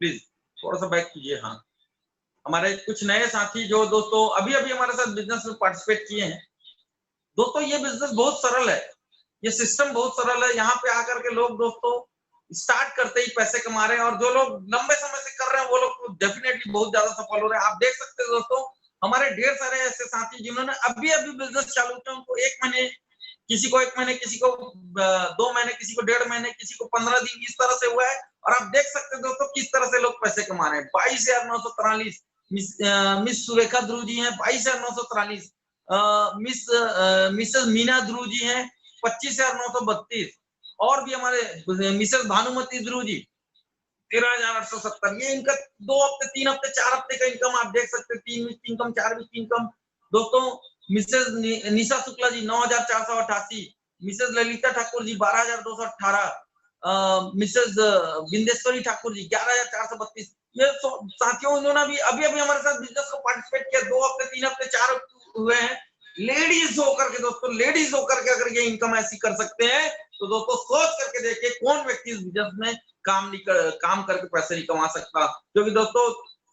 प्लीज थोड़ा सा बैक कीजिए। हाँ, हमारे कुछ नए साथी जो दोस्तों अभी हमारे साथ बिजनेस में पार्टिसिपेट किए हैं। दोस्तों ये बिजनेस बहुत सरल है, ये सिस्टम बहुत सरल है। यहाँ पे आकर के लोग दोस्तों स्टार्ट करते ही पैसे कमा रहे हैं। और जो लोग लंबे समय से कर रहे हैं वो लोग डेफिनेटली बहुत ज्यादा सफल हो रहे हैं। आप देख सकते हैं दोस्तों, हमारे ढेर सारे ऐसे साथी जिन्होंने अभी बिजनेस चालू किया, उनको 1 महीने, किसी को 1 महीने, किसी को 2 महीने, किसी को 1.5 महीने, किसी को 15 दिन, इस तरह से हुआ है। और आप देख सकते हैं दोस्तों किस तरह से लोग पैसे कमा रहे हैं। 22,943 मिस सुरेखा ध्रुव जी हैं, 22,943 मिसेस मीना ध्रुव जी हैं, 25,932 और भी हमारे मिसेस भानुमति ध्रुव जी 13,870। ये इनका 2 हफ्ते, 3 हफ्ते, 4 हफ्ते का इनकम आप देख सकते हैं। 3 वीक इनकम, 4 वीक इनकम। दोस्तों मिसेस निशा शुक्ला जी 9,488, मिसेस ललिता ठाकुर जी 12,218, मिसेस बिंदेश्वरी ठाकुर जी 11,432। ये साथियों इन्होंने भी अभी हमारे साथ बिजनेस को पार्टिसिपेट किया। 2 हफ्ते, 3 हफ्ते, 4 हुए हैं। लेडीज होकर के दोस्तों, लेडीज होकर के अगर ये इनकम ऐसी कर सकते हैं तो दोस्तों सोच करके देखिए कौन व्यक्ति इस बिजनेस में काम करके पैसे नहीं कमा सकता। क्योंकि दोस्तों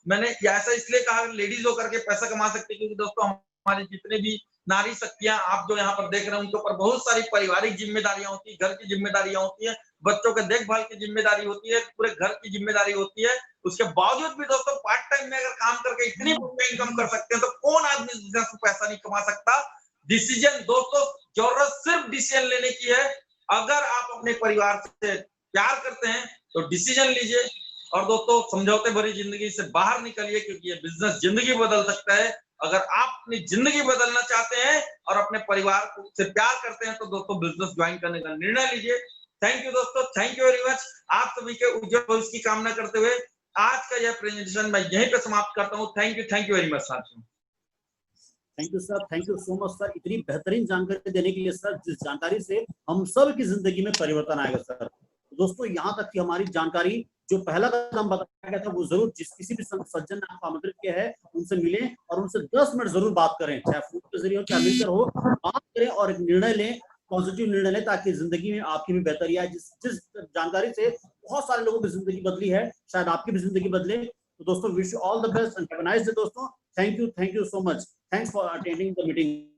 मैंने ऐसा इसलिए कहा लेडीज होकर के पैसा कमा सकते हैं, क्योंकि दोस्तों हमारे जितने भी नारी शक्तियां आप जो यहाँ पर देख रहे हैं उनके ऊपर बहुत सारी पारिवारिक जिम्मेदारियां होती है, घर की जिम्मेदारियां होती है, बच्चों के देखभाल की जिम्मेदारी होती है, पूरे घर की जिम्मेदारी होती है। उसके बावजूद भी दोस्तों पार्ट टाइम में अगर काम करके इतनी इनकम कर सकते हैं तो कौन आदमी इस बिजनेस में पैसा नहीं कमा सकता। डिसीजन दोस्तों, जरूरत सिर्फ डिसीजन लेने की है। अगर आप अपने परिवार से प्यार करते हैं तो डिसीजन लीजिए और दोस्तों समझौते भरी जिंदगी से बाहर निकलिए, क्योंकि ये बिजनेस जिंदगी बदल सकता है। अगर आप अपनी जिंदगी बदलना चाहते हैं और अपने परिवार से प्यार करते हैं तो दोस्तों बिजनेस ज्वाइन करने का निर्णय लीजिए। थैंक यू दोस्तों, थैंक यू वेरी मच। आप सभी के उज्जवल भविष्य की कामना करते हुए आज का यह प्रेजेंटेशन मैं यहीं पे समाप्त करता हूँ। थैंक यू वेरी मच साथियों। Thank you sir, thank you so much sir, इतनी बेहतरीन जानकारी देने के लिए सर, जिस जानकारी से हम सब की जिंदगी में परिवर्तन आएगा सर। दोस्तों यहाँ तक की हमारी जानकारी, जो पहला कदम बताया गया था वो जरूर जिस किसी भी सज्जन ने आपको आमंत्रित किया है उनसे मिलें और उनसे 10 मिनट जरूर बात करें, चाहे फोन के जरिए हो चाहे मिलकर हो, बात करें और एक निर्णय लें, पॉजिटिव निर्णय लें, ताकि जिंदगी में आपकी भी बेहतरी आए। जिस जानकारी से बहुत सारे लोगों की जिंदगी बदली है, शायद आपकी भी जिंदगी बदले। तो दोस्तों wish you all the best and have a nice day दोस्तों। Thank you so much, thanks for attending the meeting.